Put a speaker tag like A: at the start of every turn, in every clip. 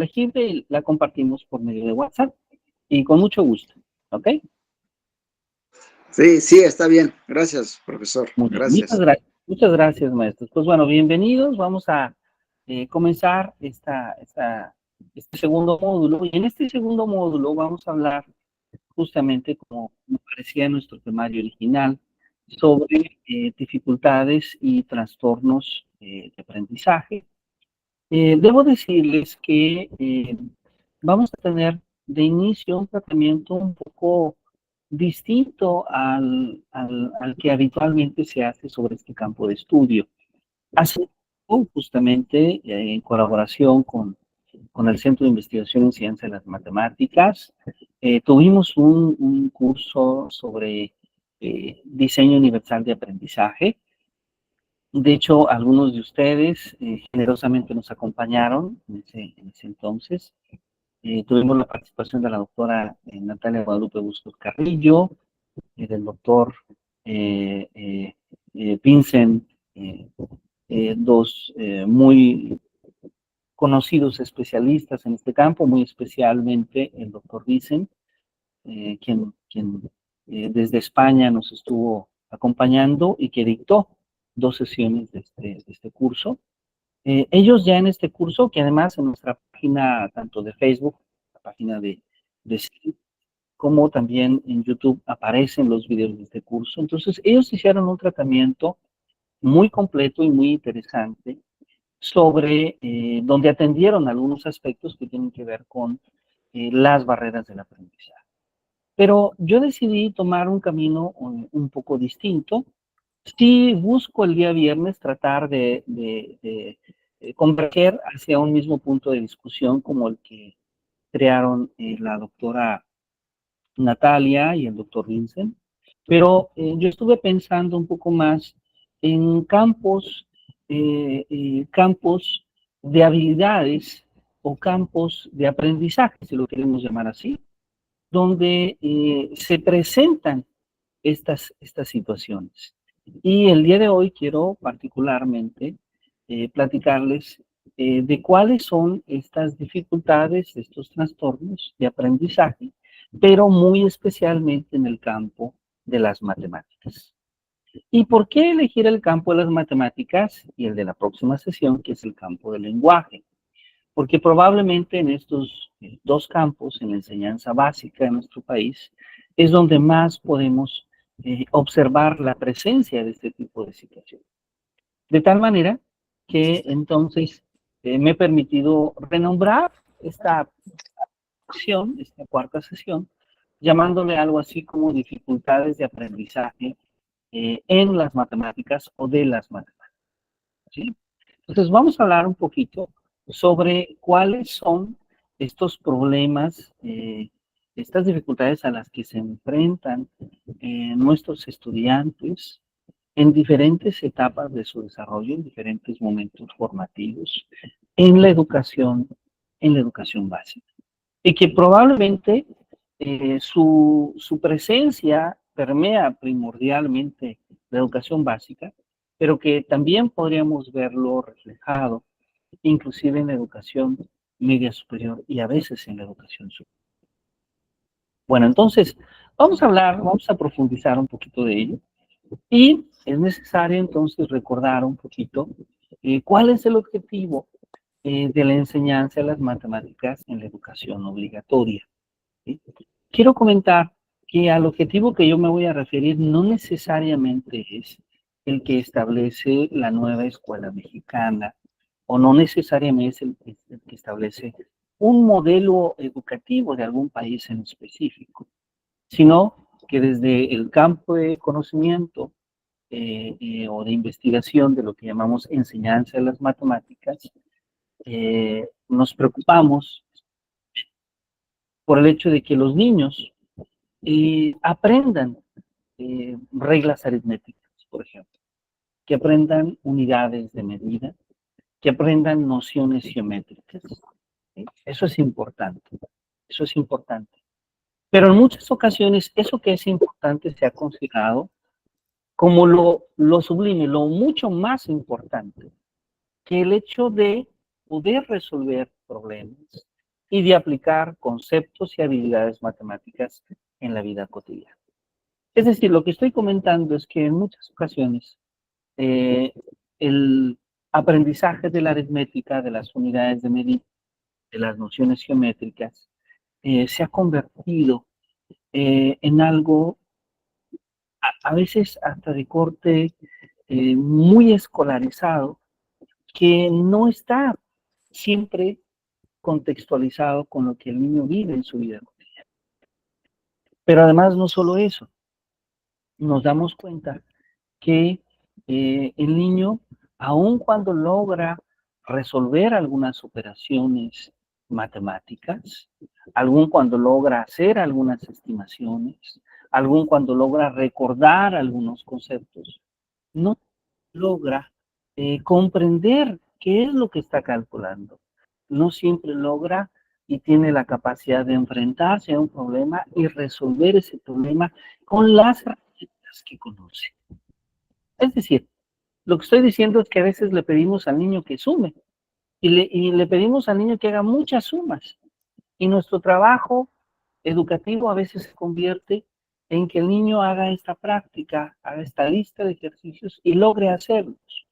A: legible, la compartimos por medio de WhatsApp y con mucho gusto, ¿ok?
B: Sí, sí, está bien. Gracias, profesor.
A: Muy bien,
B: Gracias.
A: muchas gracias, maestros. Pues bueno, bienvenidos. Vamos a comenzar este segundo módulo. Y en este segundo módulo vamos a hablar justamente, como parecía en nuestro temario original, sobre dificultades y trastornos de aprendizaje. Debo decirles que vamos a tener de inicio un tratamiento un poco distinto al que habitualmente se hace sobre este campo de estudio. Hace poco, justamente en colaboración con el Centro de Investigación en Ciencia de las Matemáticas, tuvimos un curso sobre diseño universal de aprendizaje. De hecho, algunos de ustedes generosamente nos acompañaron en ese entonces. Tuvimos la participación de la doctora Natalia Guadalupe Bustos Carrillo, del doctor Vincent, dos muy conocidos especialistas en este campo, muy especialmente el doctor Vincent, quien desde España nos estuvo acompañando y que dictó 2 sesiones de este curso. Ellos ya en este curso, que además en nuestra página, tanto de Facebook, la página de CID, como también en YouTube aparecen los videos de este curso. Entonces, ellos hicieron un tratamiento muy completo y muy interesante sobre donde atendieron algunos aspectos que tienen que ver con las barreras del aprendizaje. Pero yo decidí tomar un camino un poco distinto. Sí busco el día viernes tratar de converger hacia un mismo punto de discusión como el que crearon la doctora Natalia y el doctor Vincent, pero yo estuve pensando un poco más en campos de habilidades o campos de aprendizaje, si lo queremos llamar así, donde se presentan estas situaciones. Y el día de hoy quiero particularmente platicarles de cuáles son estas dificultades, estos trastornos de aprendizaje, pero muy especialmente en el campo de las matemáticas. ¿Y por qué elegir el campo de las matemáticas y el de la próxima sesión, que es el campo del lenguaje? Porque probablemente en estos dos campos, en la enseñanza básica de nuestro país, es donde más podemos observar la presencia de este tipo de situaciones. De tal manera que entonces me he permitido renombrar esta sesión, esta cuarta sesión, llamándole algo así como dificultades de aprendizaje en las matemáticas o de las matemáticas, ¿sí? Entonces vamos a hablar un poquito sobre cuáles son estos problemas, estas dificultades a las que se enfrentan nuestros estudiantes en diferentes etapas de su desarrollo, en diferentes momentos formativos, en en la educación básica. Y que probablemente su presencia permea primordialmente la educación básica, pero que también podríamos verlo reflejado inclusive en la educación media superior y a veces en la educación superior. Bueno, entonces vamos a profundizar un poquito de ello y es necesario entonces recordar un poquito cuál es el objetivo de la enseñanza de las matemáticas en la educación obligatoria, ¿sí? Quiero comentar que al objetivo que yo me voy a referir no necesariamente es el que establece la nueva escuela mexicana, o no necesariamente es el que establece un modelo educativo de algún país en específico, sino que desde el campo de conocimiento o de investigación de lo que llamamos enseñanza de las matemáticas, nos preocupamos por el hecho de que los niños aprendan reglas aritméticas, por ejemplo, que aprendan unidades de medida, que aprendan nociones geométricas. ¿Sí? Eso es importante, eso es importante. Pero en muchas ocasiones eso que es importante se ha considerado como lo sublime, lo mucho más importante que el hecho de poder resolver problemas, y de aplicar conceptos y habilidades matemáticas en la vida cotidiana. Es decir, lo que estoy comentando es que en muchas ocasiones el aprendizaje de la aritmética, de las unidades de medida, de las nociones geométricas, se ha convertido en algo a veces hasta de corte muy escolarizado, que no está siempre contextualizado con lo que el niño vive en su vida cotidiana. Pero además no solo eso, nos damos cuenta que el niño, aun cuando logra resolver algunas operaciones matemáticas, aun cuando logra hacer algunas estimaciones, aun cuando logra recordar algunos conceptos, no logra comprender qué es lo que está calculando. No siempre logra y tiene la capacidad de enfrentarse a un problema y resolver ese problema con las herramientas que conoce. Es decir, lo que estoy diciendo es que a veces le pedimos al niño que sume y le pedimos al niño que haga muchas sumas. Y nuestro trabajo educativo a veces se convierte en que el niño haga esta práctica, haga esta lista de ejercicios y logre hacerlos.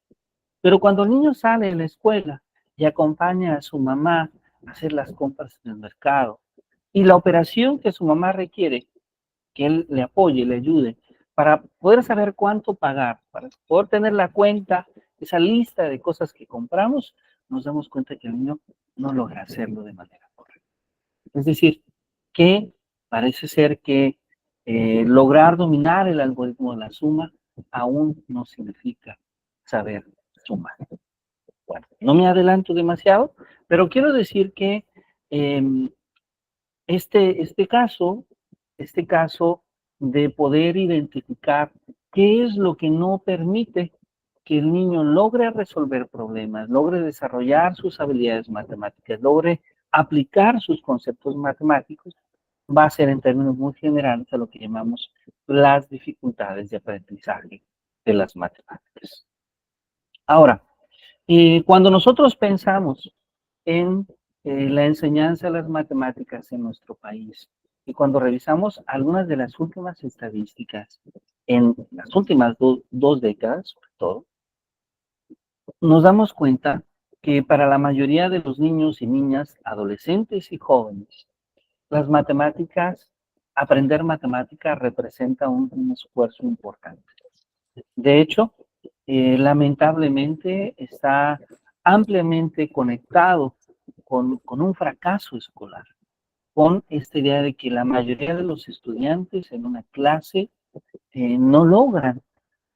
A: Pero cuando el niño sale de la escuela y acompaña a su mamá a hacer las compras en el mercado y la operación que su mamá requiere que él le apoye, le ayude, para poder saber cuánto pagar, para poder tener la cuenta, esa lista de cosas que compramos, nos damos cuenta que el niño no logra hacerlo de manera correcta. Es decir, que parece ser que lograr dominar el algoritmo de la suma aún no significa saber sumar. Bueno, no me adelanto demasiado, pero quiero decir que eh, este caso de poder identificar qué es lo que no permite que el niño logre resolver problemas, logre desarrollar sus habilidades matemáticas, logre aplicar sus conceptos matemáticos, va a ser en términos muy generales a lo que llamamos las dificultades de aprendizaje de las matemáticas. Ahora, cuando nosotros pensamos en la enseñanza de las matemáticas en nuestro país, y cuando revisamos algunas de las últimas estadísticas en las últimas dos décadas, sobre todo, nos damos cuenta que para la mayoría de los niños y niñas, adolescentes y jóvenes, las matemáticas, aprender matemáticas representa un esfuerzo importante. De hecho, lamentablemente está ampliamente conectado con un fracaso escolar, con esta idea de que la mayoría de los estudiantes en una clase no logran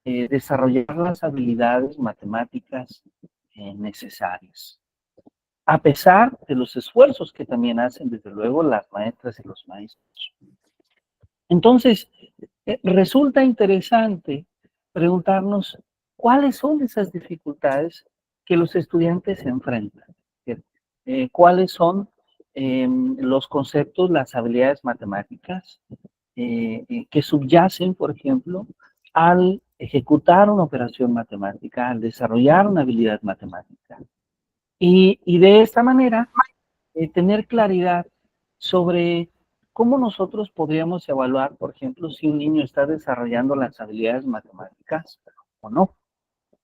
A: desarrollar las habilidades matemáticas necesarias, a pesar de los esfuerzos que también hacen, desde luego, las maestras y los maestros. Entonces, resulta interesante preguntarnos cuáles son esas dificultades que los estudiantes se enfrentan. Cuáles son los conceptos, las habilidades matemáticas que subyacen, por ejemplo, al ejecutar una operación matemática, al desarrollar una habilidad matemática. Y de esta manera, tener claridad sobre cómo nosotros podríamos evaluar, por ejemplo, si un niño está desarrollando las habilidades matemáticas o no.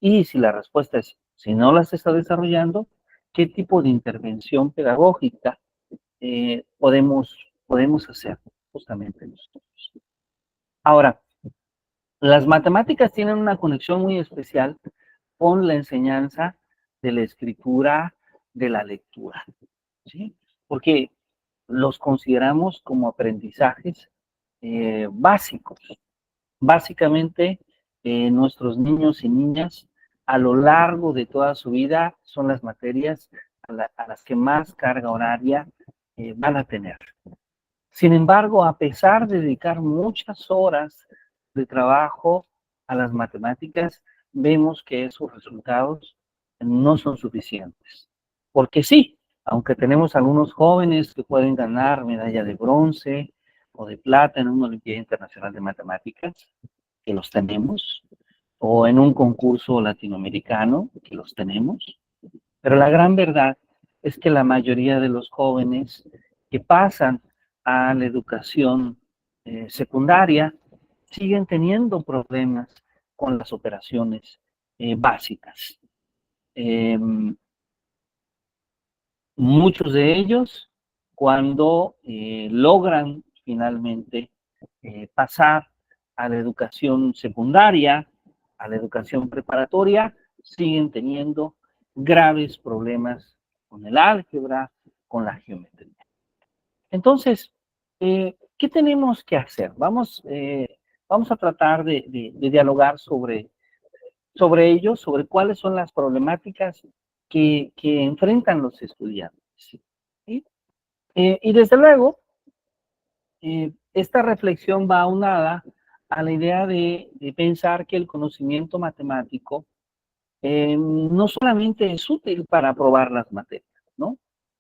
A: Y si la respuesta es si no las está desarrollando, ¿qué tipo de intervención pedagógica podemos hacer justamente nosotros? Ahora, las matemáticas tienen una conexión muy especial con la enseñanza de la escritura, de la lectura, ¿sí? Porque los consideramos como aprendizajes básicos. Básicamente, nuestros niños y niñas a lo largo de toda su vida son las materias a las que más carga horaria van a tener. Sin embargo, a pesar de dedicar muchas horas de trabajo a las matemáticas, vemos que esos resultados no son suficientes. Porque sí, aunque tenemos algunos jóvenes que pueden ganar medalla de bronce o de plata en una Olimpiada Internacional de Matemáticas, que los tenemos, o en un concurso latinoamericano, que los tenemos, pero la gran verdad es que la mayoría de los jóvenes que pasan a la educación secundaria siguen teniendo problemas con las operaciones básicas. Muchos de ellos, cuando logran finalmente pasar a la educación secundaria, a la educación preparatoria, siguen teniendo graves problemas con el álgebra, con la geometría. Entonces, ¿qué tenemos que hacer? Vamos a tratar de dialogar sobre ello, sobre cuáles son las problemáticas que enfrentan los estudiantes. ¿Sí? Y desde luego, esta reflexión va aunada a la idea de pensar que el conocimiento matemático no solamente es útil para aprobar las materias, ¿no?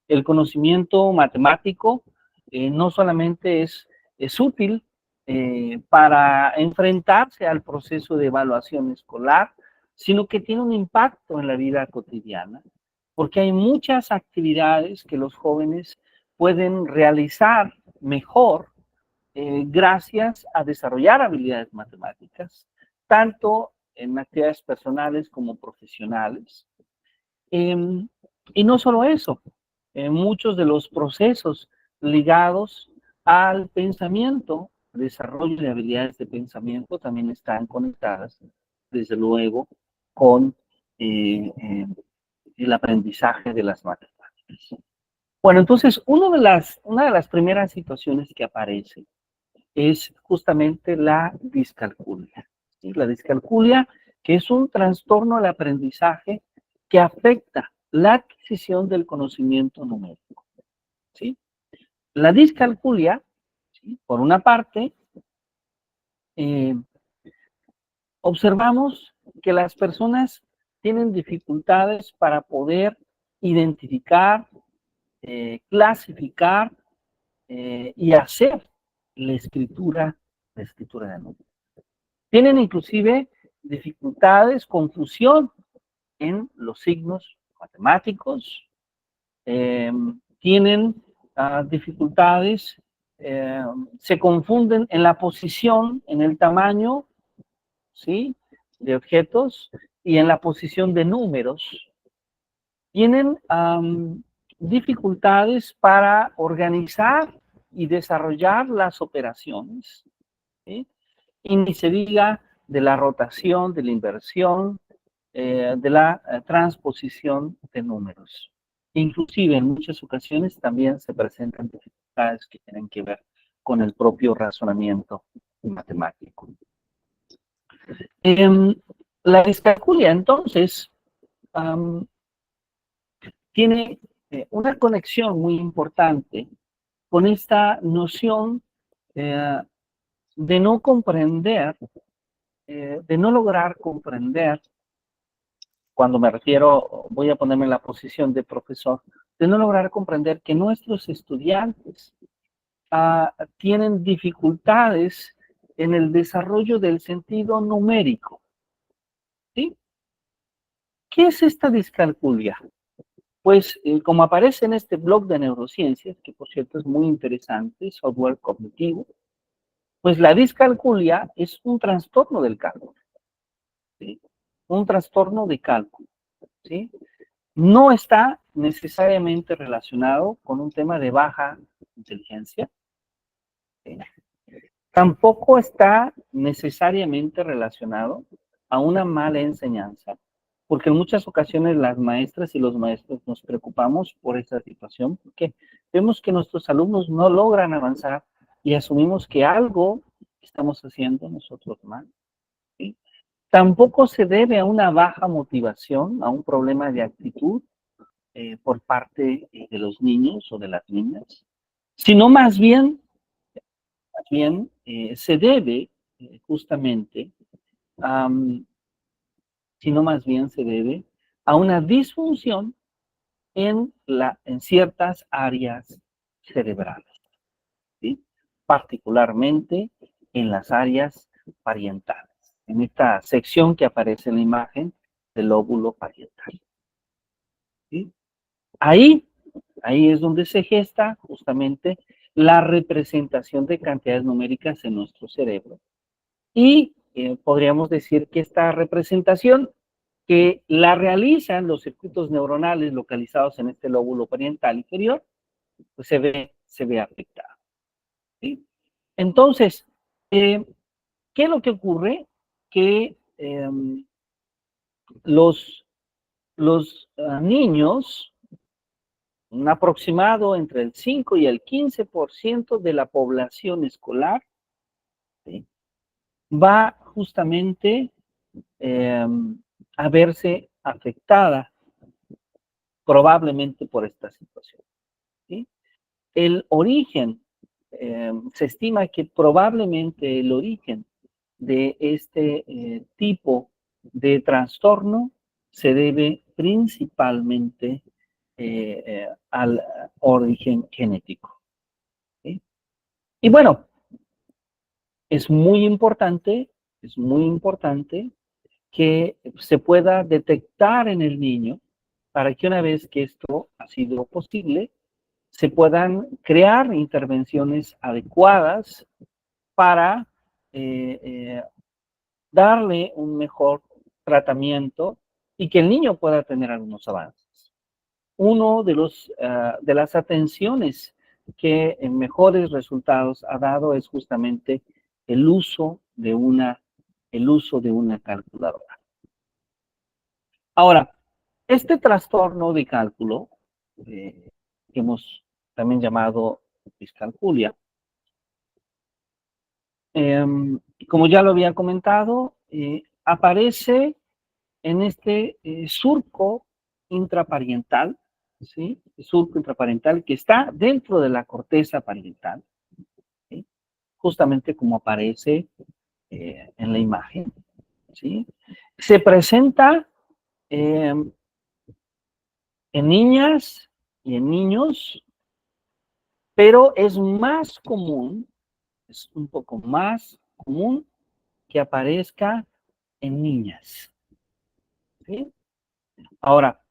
A: El conocimiento matemático no solamente es útil para enfrentarse al proceso de evaluación escolar, sino que tiene un impacto en la vida cotidiana, porque hay muchas actividades que los jóvenes pueden realizar mejor gracias a desarrollar habilidades matemáticas, tanto en actividades personales como profesionales. Y no solo eso, muchos de los procesos ligados al pensamiento, desarrollo de habilidades de pensamiento, también están conectadas, desde luego, con el aprendizaje de las matemáticas. Bueno, entonces, una de las primeras situaciones que aparece es justamente la discalculia. ¿Sí? La discalculia, que es un trastorno del aprendizaje que afecta la adquisición del conocimiento numérico. ¿Sí? La discalculia, ¿sí? Por una parte, observamos que las personas tienen dificultades para poder identificar, clasificar y hacer la escritura de números. Tienen inclusive dificultades, confusión en los signos matemáticos, tienen dificultades, se confunden en la posición, en el tamaño, ¿sí? De objetos y en la posición de números. Tienen dificultades para organizar y desarrollar las operaciones, ¿sí? Y ni se diga de la rotación, de la inversión, de la transposición de números. Inclusive en muchas ocasiones también se presentan dificultades que tienen que ver con el propio razonamiento matemático. La discalculia, entonces, tiene una conexión muy importante con esta noción de no comprender, de no lograr comprender, cuando me refiero, voy a ponerme en la posición de profesor, de no lograr comprender que nuestros estudiantes tienen dificultades en el desarrollo del sentido numérico. ¿Sí? ¿Qué es esta discalculia? Pues como aparece en este blog de neurociencias, que por cierto es muy interesante, software cognitivo, pues la discalculia es un trastorno del cálculo, ¿sí? Un trastorno de cálculo, ¿sí? No está necesariamente relacionado con un tema de baja inteligencia, ¿sí? Tampoco está necesariamente relacionado a una mala enseñanza, porque en muchas ocasiones las maestras y los maestros nos preocupamos por esta situación, porque vemos que nuestros alumnos no logran avanzar y asumimos que algo estamos haciendo nosotros mal, ¿sí? Tampoco se debe a una baja motivación, a un problema de actitud por parte de los niños o de las niñas, sino más bien se debe justamente, sino más bien se debe a una disfunción en ciertas áreas cerebrales, ¿sí? Particularmente en las áreas parientales, en esta sección que aparece en la imagen del lóbulo parietal, ¿sí? Ahí Ahí es donde se gesta justamente la representación de cantidades numéricas en nuestro cerebro. Y podríamos decir que esta representación que la realizan los circuitos neuronales localizados en este lóbulo parietal inferior, pues se ve afectada, ¿sí? Entonces, ¿qué es lo que ocurre? Que los niños, un aproximado entre el 5 y el 15% de la población escolar, ¿sí?, va justamente a verse afectada probablemente por esta situación, ¿sí? El origen, se estima que probablemente el origen de este tipo de trastorno se debe principalmente al origen genético, ¿sí? Y bueno, es muy importante que se pueda detectar en el niño para que una vez que esto ha sido posible, se puedan crear intervenciones adecuadas para eh, eh, darle un mejor tratamiento y que el niño pueda tener algunos avances. Uno de las atenciones que en mejores resultados ha dado es justamente el uso de una calculadora. Ahora, este trastorno de cálculo, que hemos también llamado discalculia, como ya lo había comentado, aparece en este surco intraparietal, ¿sí? Surco intraparietal que está dentro de la corteza parietal, ¿sí?, justamente como aparece en la imagen, ¿sí? Se presenta eh, en niñas y en niños, pero es más común, es un poco más común que aparezca en niñas, ¿sí? Ahora,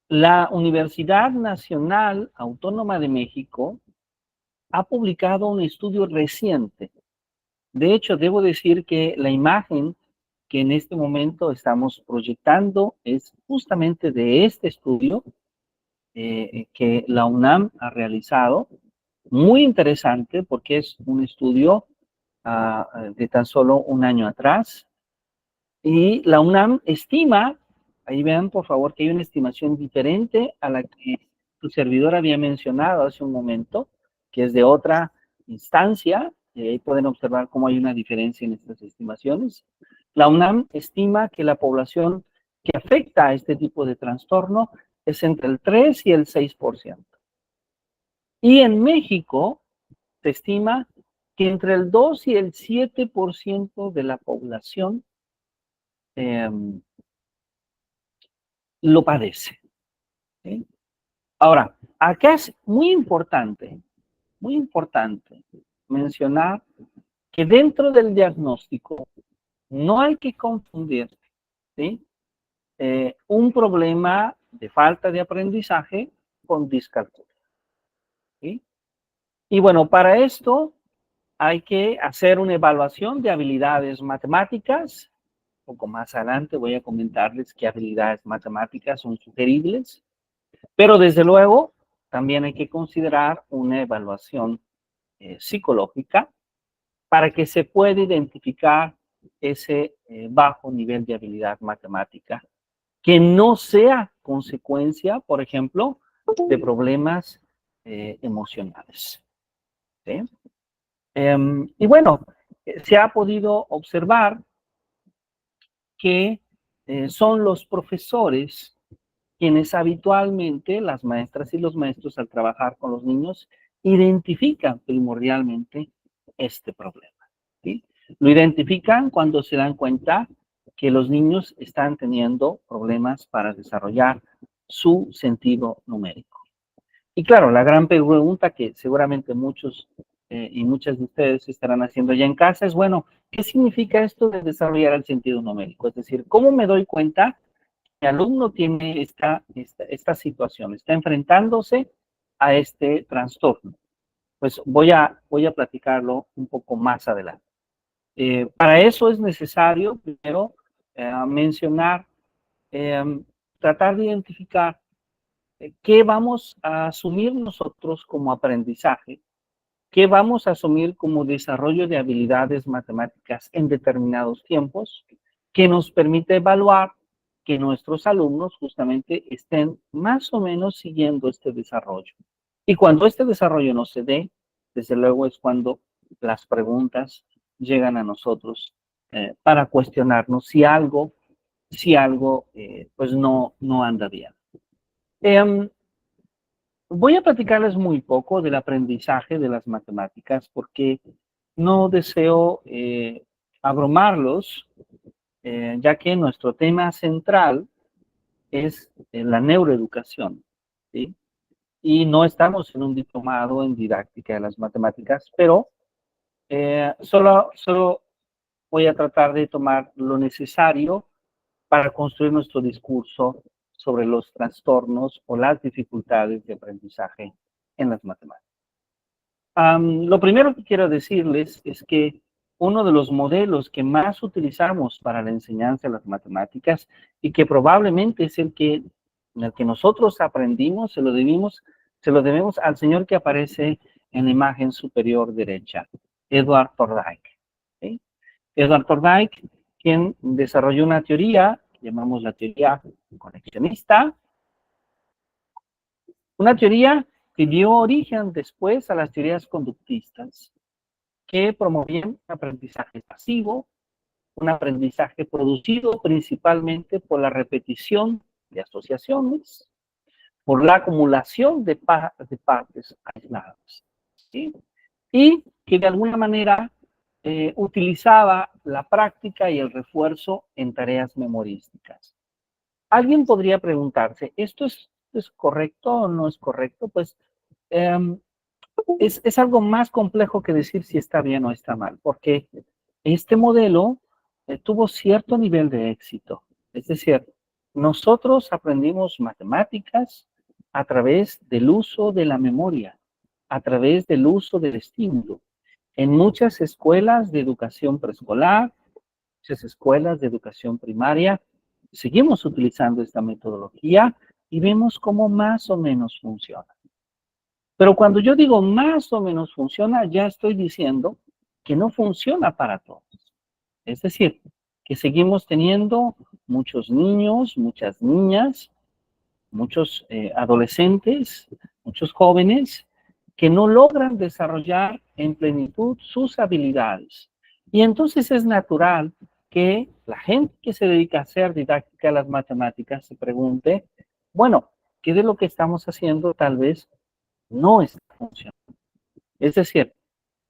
A: la Universidad Nacional Autónoma de México ha publicado un estudio reciente. De hecho, debo decir que la imagen que en este momento estamos proyectando es justamente de este estudio que la UNAM ha realizado. Muy interesante porque es un estudio de tan solo un año atrás. Y la UNAM estima, ahí vean por favor que hay una estimación diferente a la que tu servidor había mencionado hace un momento, que es de otra instancia, y ahí pueden observar cómo hay una diferencia en estas estimaciones. La UNAM estima que la población que afecta a este tipo de trastorno es entre el 3 y el 6%. Y en México se estima que entre el 2 y el 7% de la población lo padece, ¿sí? Ahora, acá es muy importante mencionar que dentro del diagnóstico no hay que confundir, ¿sí?, un problema de falta de aprendizaje con discalculia, ¿sí? Y bueno, para esto hay que hacer una evaluación de habilidades matemáticas. Un poco más adelante voy a comentarles qué habilidades matemáticas son sugeribles, pero desde luego también hay que considerar una evaluación psicológica para que se pueda identificar ese bajo nivel de habilidad matemática que no sea consecuencia, por ejemplo, de problemas emocionales, ¿sí? Y bueno, se ha podido observar que son los profesores quienes habitualmente, las maestras y los maestros al trabajar con los niños, identifican primordialmente este problema, ¿sí? Lo identifican cuando se dan cuenta que los niños están teniendo problemas para desarrollar su sentido numérico. Y claro, la gran pregunta que seguramente muchos y muchas de ustedes estarán haciendo ya en casa es, bueno, ¿qué significa esto de desarrollar el sentido numérico? Es decir, ¿cómo me doy cuenta mi alumno tiene esta situación, está enfrentándose a este trastorno. Pues voy a platicarlo un poco más adelante. Para eso es necesario primero mencionar, tratar de identificar qué vamos a asumir nosotros como aprendizaje, qué vamos a asumir como desarrollo de habilidades matemáticas en determinados tiempos, que nos permite evaluar que nuestros alumnos justamente estén más o menos siguiendo este desarrollo. Y cuando este desarrollo no se dé, desde luego es cuando las preguntas llegan a nosotros para cuestionarnos si algo pues no anda bien. Voy a platicarles muy poco del aprendizaje de las matemáticas porque no deseo abrumarlos, ya que nuestro tema central es la neuroeducación, ¿sí? Y no estamos en un diplomado en didáctica de las matemáticas, pero solo voy a tratar de tomar lo necesario para construir nuestro discurso sobre los trastornos o las dificultades de aprendizaje en las matemáticas. Lo primero que quiero decirles es que uno de los modelos que más utilizamos para la enseñanza de las matemáticas y que probablemente es en el que nosotros aprendimos, se lo debemos al señor que aparece en la imagen superior derecha, Edward Thorndike. ¿Sí? Edward Thorndike, quien desarrolló una teoría que llamamos la teoría conexionista, una teoría que dio origen después a las teorías conductistas, que promovían un aprendizaje pasivo, un aprendizaje producido principalmente por la repetición de asociaciones, por la acumulación de partes aisladas, ¿sí? Y que de alguna manera utilizaba la práctica y el refuerzo en tareas memorísticas. Alguien podría preguntarse, ¿esto es correcto o no es correcto? Pues es algo más complejo que decir si está bien o está mal, porque este modelo tuvo cierto nivel de éxito. Es decir, nosotros aprendimos matemáticas a través del uso de la memoria, a través del uso del estímulo. En muchas escuelas de educación preescolar, muchas escuelas de educación primaria, seguimos utilizando esta metodología y vemos cómo más o menos funciona. Pero cuando yo digo más o menos funciona, ya estoy diciendo que no funciona para todos. Es decir, que seguimos teniendo muchos niños, muchas niñas, muchos adolescentes, muchos jóvenes que no logran desarrollar en plenitud sus habilidades. Y entonces es natural que la gente que se dedica a hacer didáctica de las matemáticas se pregunte, bueno, ¿qué de lo que estamos haciendo tal vez no está funcionando? Es decir,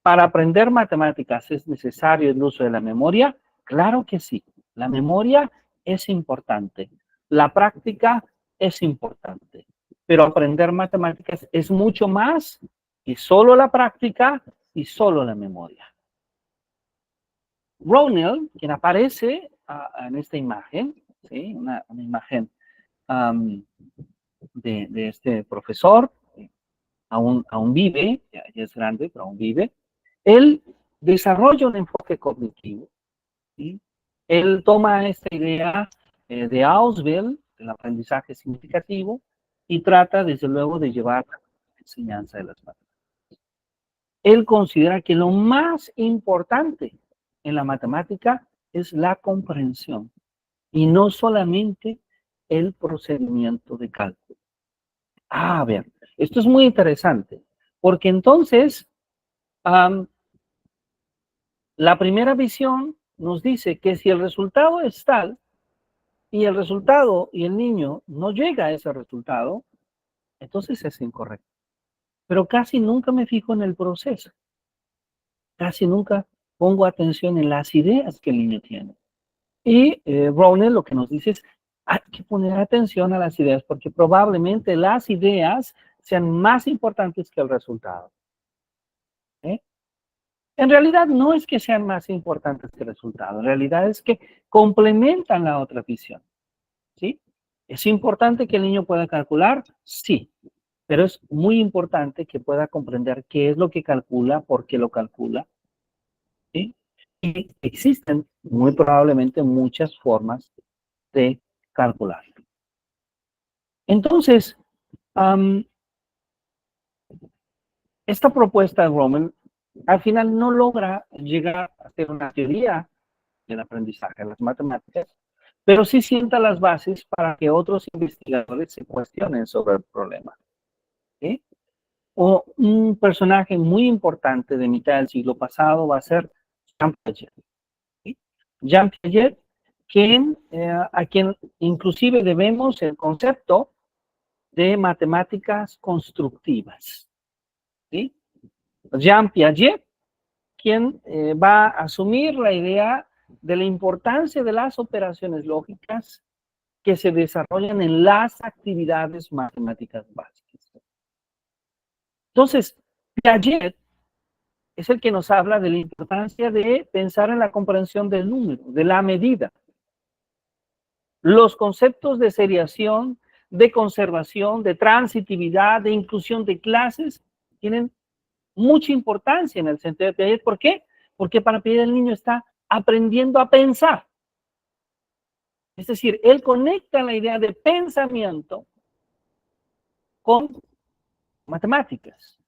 A: ¿para aprender matemáticas es necesario el uso de la memoria? Claro que sí. La memoria es importante. La práctica es importante. Pero aprender matemáticas es mucho más que solo la práctica y solo la memoria. Brownell, quien aparece en esta imagen, ¿sí? Una imagen de este profesor, aún vive, ya es grande, pero aún vive. Él desarrolla un enfoque cognitivo, ¿sí? Él toma esta idea de Ausubel, del aprendizaje significativo, y trata, desde luego, de llevar la enseñanza de las matemáticas. Él considera que lo más importante en la matemática es la comprensión, y no solamente el procedimiento de cálculo. A ver, esto es muy interesante, porque entonces la primera visión nos dice que si el resultado es tal y el resultado y el niño no llega a ese resultado, entonces es incorrecto. Pero casi nunca me fijo en el proceso. Casi nunca pongo atención en las ideas que el niño tiene. Y Brownell lo que nos dice es, hay que poner atención a las ideas porque probablemente las ideas sean más importantes que el resultado. ¿Eh? En realidad no es que sean más importantes que el resultado, en realidad es que complementan la otra visión, ¿sí? ¿Es importante que el niño pueda calcular? Sí, pero es muy importante que pueda comprender qué es lo que calcula, por qué lo calcula, ¿sí? Y existen muy probablemente muchas formas de calcular. Entonces, esta propuesta de Roman al final no logra llegar a ser una teoría del aprendizaje de las matemáticas, pero sí sienta las bases para que otros investigadores se cuestionen sobre el problema. ¿Sí? O un personaje muy importante de mitad del siglo pasado va a ser Jean Piaget. ¿Sí? Jean Piaget, a quien inclusive debemos el concepto de matemáticas constructivas. ¿Sí? Jean Piaget, quien va a asumir la idea de la importancia de las operaciones lógicas que se desarrollan en las actividades matemáticas básicas. Entonces, Piaget es el que nos habla de la importancia de pensar en la comprensión del número, de la medida. Los conceptos de seriación, de conservación, de transitividad, de inclusión de clases, tienen mucha importancia en el sentido de Piaget. ¿Por qué? Porque para Piaget el niño está aprendiendo a pensar. Es decir, él conecta la idea de pensamiento con matemáticas,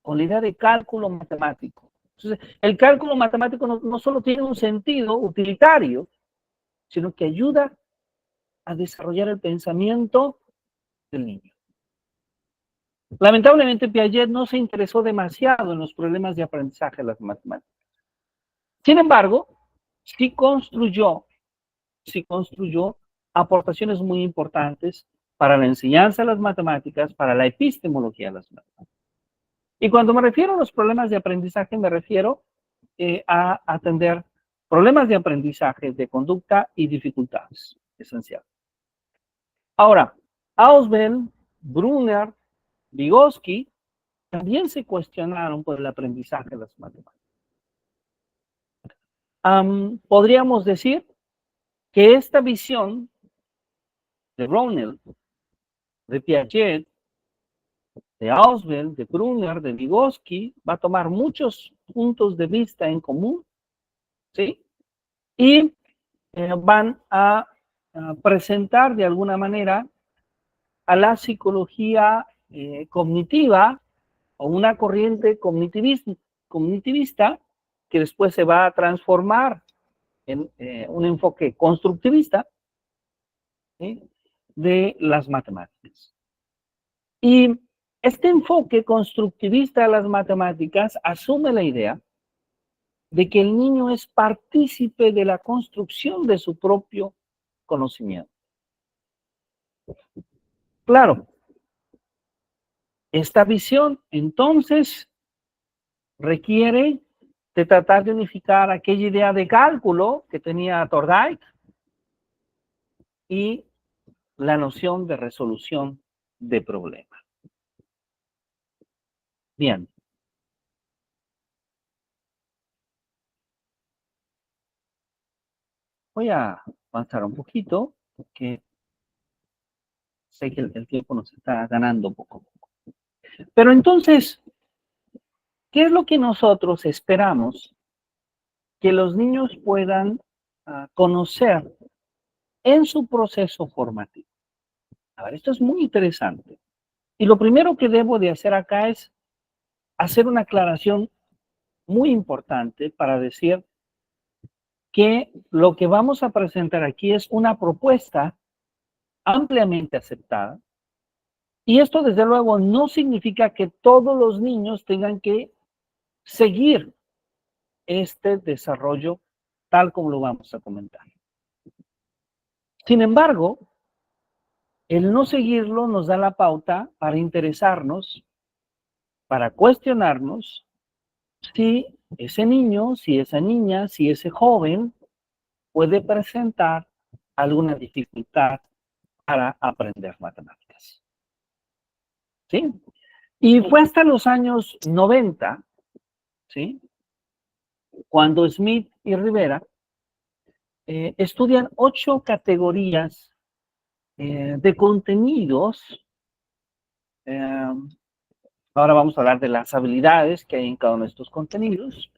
A: con la idea de cálculo matemático. Entonces, el cálculo matemático no solo tiene un sentido utilitario, sino que ayuda a desarrollar el pensamiento del niño. Lamentablemente, Piaget no se interesó demasiado en los problemas de aprendizaje de las matemáticas. Sin embargo, sí construyó aportaciones muy importantes para la enseñanza de las matemáticas, para la epistemología de las matemáticas. Y cuando me refiero a los problemas de aprendizaje, me refiero a atender problemas de aprendizaje, de conducta y dificultades, esencial. Ahora, Ausubel, Brunner, Vygotsky también se cuestionaron por el aprendizaje de las matemáticas. Podríamos decir que esta visión de Brunner, de Piaget, de Ausubel, de Brunner, de Vygotsky, va a tomar muchos puntos de vista en común, ¿sí? Y van a presentar de alguna manera a la psicología cognitiva o una corriente cognitivista que después se va a transformar en un enfoque constructivista, ¿sí?, de las matemáticas. Y este enfoque constructivista de las matemáticas asume la idea de que el niño es partícipe de la construcción de su propio conocimiento. Claro, esta visión entonces requiere de tratar de unificar aquella idea de cálculo que tenía Thorndike y la noción de resolución de problemas. Bien. Voy a avanzar un poquito porque sé que el tiempo nos está ganando poco a poco. Pero entonces, ¿qué es lo que nosotros esperamos que los niños puedan conocer en su proceso formativo? A ver, esto es muy interesante. Y lo primero que debo de hacer acá es hacer una aclaración muy importante para decir que lo que vamos a presentar aquí es una propuesta ampliamente aceptada. Y esto, desde luego, no significa que todos los niños tengan que seguir este desarrollo tal como lo vamos a comentar. Sin embargo, el no seguirlo nos da la pauta para interesarnos, para cuestionarnos si ese niño, si esa niña, si ese joven puede presentar alguna dificultad para aprender matemáticas. ¿Sí? Y fue hasta los años 90, ¿sí?, cuando Smith y Rivera estudian 8 categorías de contenidos. Ahora vamos a hablar de las habilidades que hay en cada uno de estos contenidos.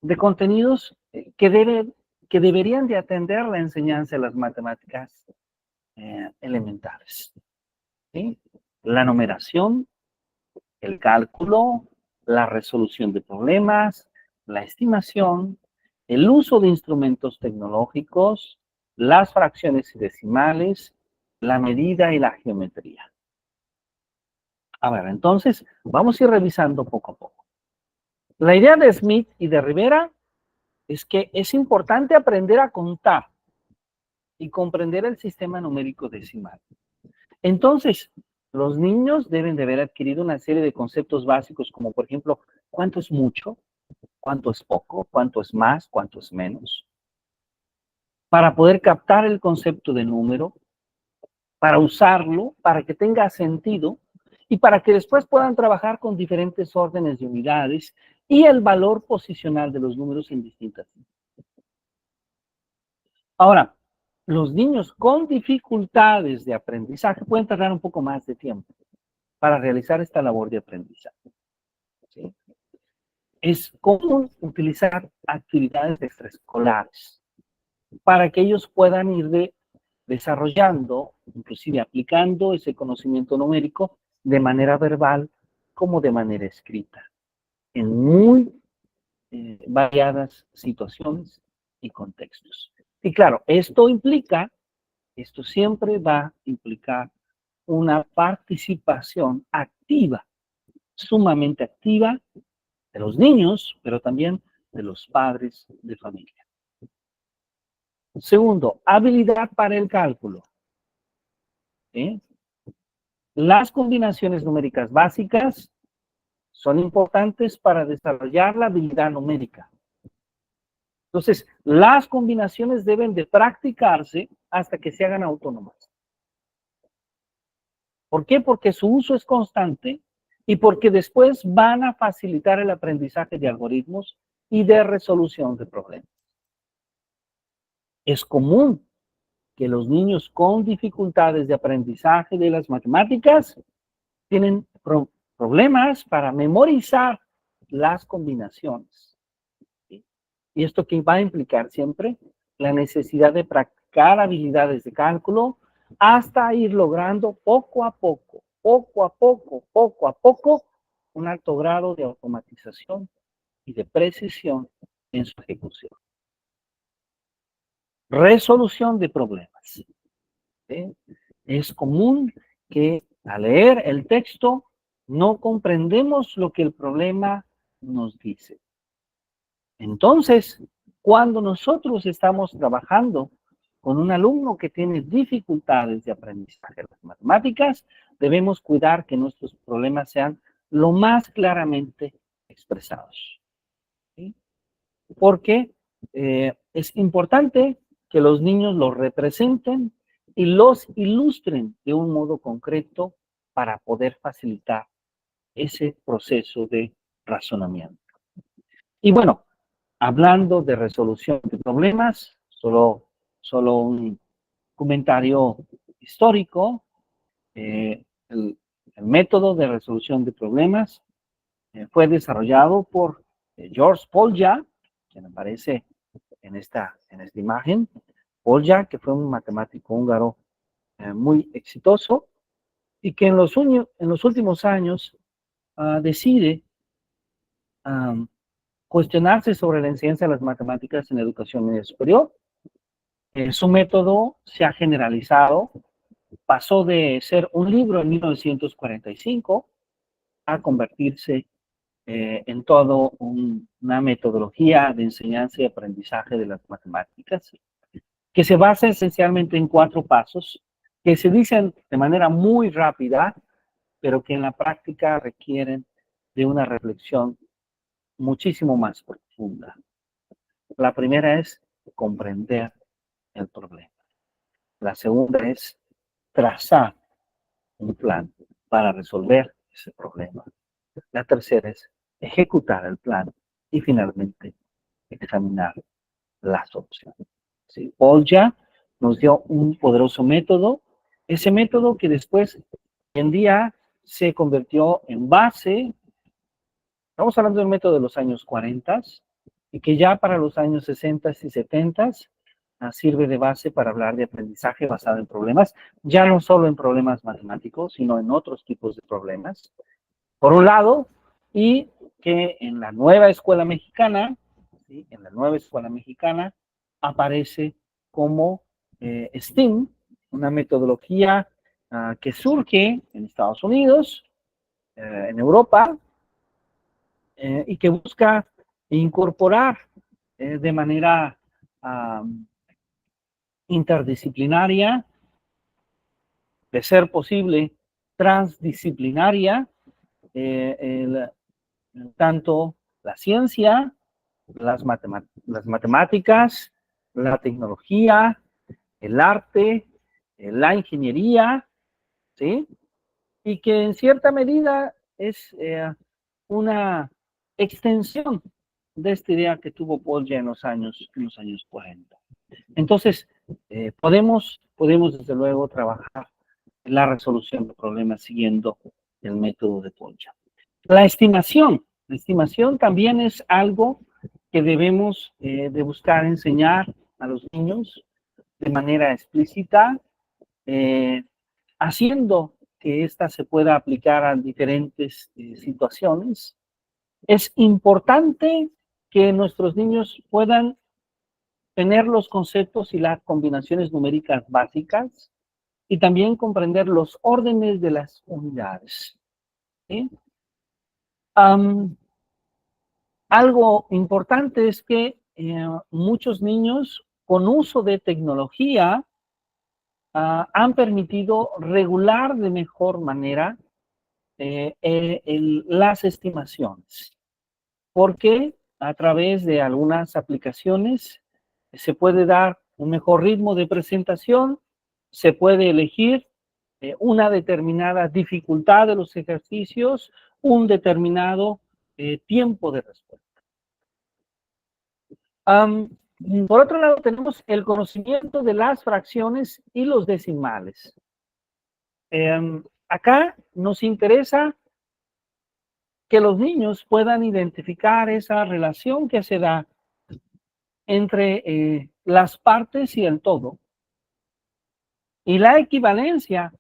A: De contenidos que deberían de atender la enseñanza de las matemáticas elementales, ¿sí? La numeración, el cálculo, la resolución de problemas, la estimación, el uso de instrumentos tecnológicos, las fracciones y decimales, la medida y la geometría. A ver, entonces, vamos a ir revisando poco a poco. La idea de Smith y de Rivera es que es importante aprender a contar y comprender el sistema numérico decimal. Entonces, los niños deben de haber adquirido una serie de conceptos básicos como, por ejemplo, ¿cuánto es mucho? ¿Cuánto es poco? ¿Cuánto es más? ¿Cuánto es menos? Para poder captar el concepto de número, para usarlo, para que tenga sentido y para que después puedan trabajar con diferentes órdenes de unidades y el valor posicional de los números en distintas. Ahora, los niños con dificultades de aprendizaje pueden tardar un poco más de tiempo para realizar esta labor de aprendizaje, ¿sí? Es común utilizar actividades extraescolares para que ellos puedan ir desarrollando, inclusive aplicando ese conocimiento numérico de manera verbal como de manera escrita, en muy variadas situaciones y contextos. Y claro, esto siempre va a implicar una participación activa, sumamente activa, de los niños, pero también de los padres de familia. Segundo, habilidad para el cálculo. ¿Sí? Las combinaciones numéricas básicas son importantes para desarrollar la habilidad numérica. Entonces, las combinaciones deben de practicarse hasta que se hagan autónomas. ¿Por qué? Porque su uso es constante y porque después van a facilitar el aprendizaje de algoritmos y de resolución de problemas. Es común que los niños con dificultades de aprendizaje de las matemáticas tienen problemas para memorizar las combinaciones. ¿Sí? Y esto que va a implicar siempre la necesidad de practicar habilidades de cálculo hasta ir logrando poco a poco, un alto grado de automatización y de precisión en su ejecución. Resolución de problemas. ¿Sí? Es común que al leer el texto no comprendemos lo que el problema nos dice. Entonces, cuando nosotros estamos trabajando con un alumno que tiene dificultades de aprendizaje de las matemáticas, debemos cuidar que nuestros problemas sean lo más claramente expresados. ¿Sí? Porque es importante que los niños los representen y los ilustren de un modo concreto para poder facilitar ese proceso de razonamiento. Y bueno, hablando de resolución de problemas, solo un comentario histórico. El método de resolución de problemas fue desarrollado por George Polya, quien aparece en esta imagen. Polya, que fue un matemático húngaro muy exitoso y que en los últimos años decide cuestionarse sobre la enseñanza de las matemáticas en la educación media superior. Su método se ha generalizado, pasó de ser un libro en 1945 a convertirse en todo una metodología de enseñanza y aprendizaje de las matemáticas, que se basa esencialmente en 4 pasos, que se dicen de manera muy rápida, pero que en la práctica requieren de una reflexión muchísimo más profunda. La primera es comprender el problema. La segunda es trazar un plan para resolver ese problema. La tercera es ejecutar el plan y finalmente examinar las opciones. ¿Sí? Polya nos dio un poderoso método, ese método que después, hoy en día, se convirtió en base. Estamos hablando del método de los años 40 y que ya para los años 60 y 70 sirve de base para hablar de aprendizaje basado en problemas, ya no solo en problemas matemáticos, sino en otros tipos de problemas. Por un lado, y que en la nueva escuela mexicana, ¿sí? En la nueva escuela mexicana aparece como STEAM, una metodología que surge en Estados Unidos, en Europa, y que busca incorporar de manera interdisciplinaria, de ser posible transdisciplinaria, tanto la ciencia, las matemáticas, la tecnología, el arte, la ingeniería, ¿sí? Y que en cierta medida es una extensión de esta idea que tuvo Paul ya en los años 40. Entonces, podemos desde luego trabajar en la resolución de problemas siguiendo el método de Paul. La estimación también es algo que debemos de buscar enseñar a los niños de manera explícita, haciendo que ésta se pueda aplicar a diferentes situaciones. Es importante que nuestros niños puedan tener los conceptos y las combinaciones numéricas básicas y también comprender los órdenes de las unidades, ¿sí? Algo importante es que muchos niños con uso de tecnología han permitido regular de mejor manera las estimaciones, porque a través de algunas aplicaciones se puede dar un mejor ritmo de presentación, se puede elegir una determinada dificultad de los ejercicios, un determinado tiempo de respuesta. Por otro lado, tenemos el conocimiento de las fracciones y los decimales. Acá nos interesa que los niños puedan identificar esa relación que se da entre las partes y el todo, y la equivalencia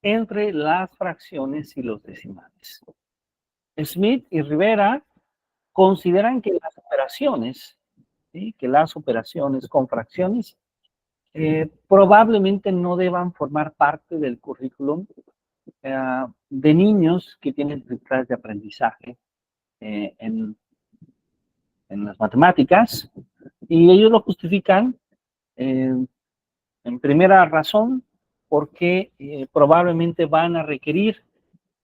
A: entre las fracciones y los decimales. Smith y Rivera consideran que las operaciones, ¿sí? Que las operaciones con fracciones probablemente no deban formar parte del currículum de niños que tienen dificultades de aprendizaje en las matemáticas, y ellos lo justifican en primera razón porque probablemente van a requerir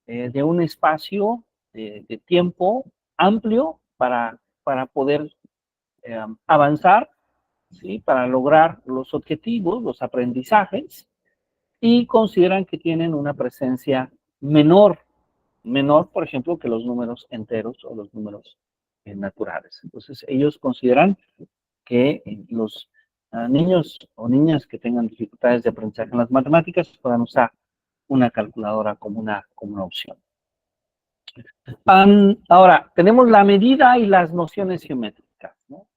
A: de un espacio de tiempo amplio para poder avanzar, ¿sí? Para lograr los objetivos, los aprendizajes, y consideran que tienen una presencia menor, por ejemplo, que los números enteros o los números naturales. Entonces, ellos consideran que los niños o niñas que tengan dificultades de aprendizaje en las matemáticas puedan usar una calculadora como una opción. Ahora, tenemos la medida y las nociones geométricas, ¿no?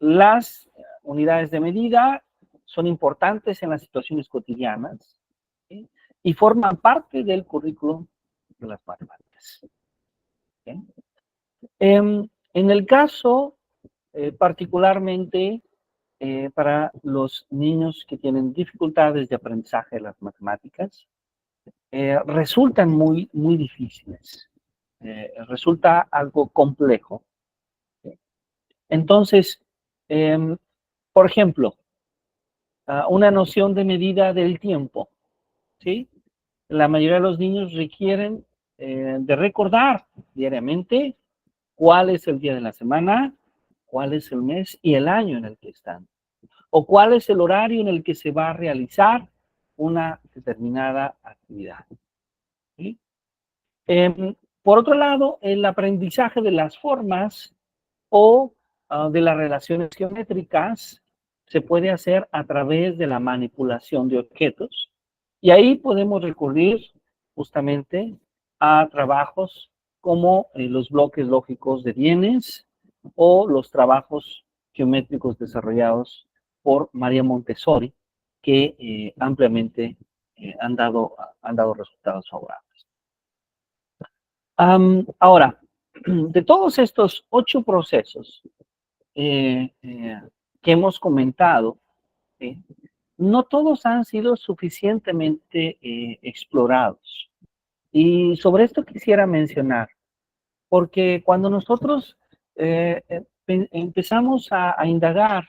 A: Las unidades de medida son importantes en las situaciones cotidianas, ¿sí? Y forman parte del currículum de las matemáticas, ¿sí? En el caso particularmente para los niños que tienen dificultades de aprendizaje de las matemáticas, resultan muy difíciles. Resulta algo complejo. ¿Sí? Entonces, por ejemplo, una noción de medida del tiempo, ¿sí? La mayoría de los niños requieren de recordar diariamente cuál es el día de la semana, cuál es el mes y el año en el que están, o cuál es el horario en el que se va a realizar una determinada actividad, ¿sí? Por otro lado, el aprendizaje de las formas o de las relaciones geométricas se puede hacer a través de la manipulación de objetos. Y ahí podemos recurrir justamente a trabajos como los bloques lógicos de bienes o los trabajos geométricos desarrollados por María Montessori, que ampliamente han dado resultados favorables. Ahora, de todos estos 8 procesos que hemos comentado, no todos han sido suficientemente explorados. Y sobre esto quisiera mencionar, porque cuando nosotros empezamos a indagar,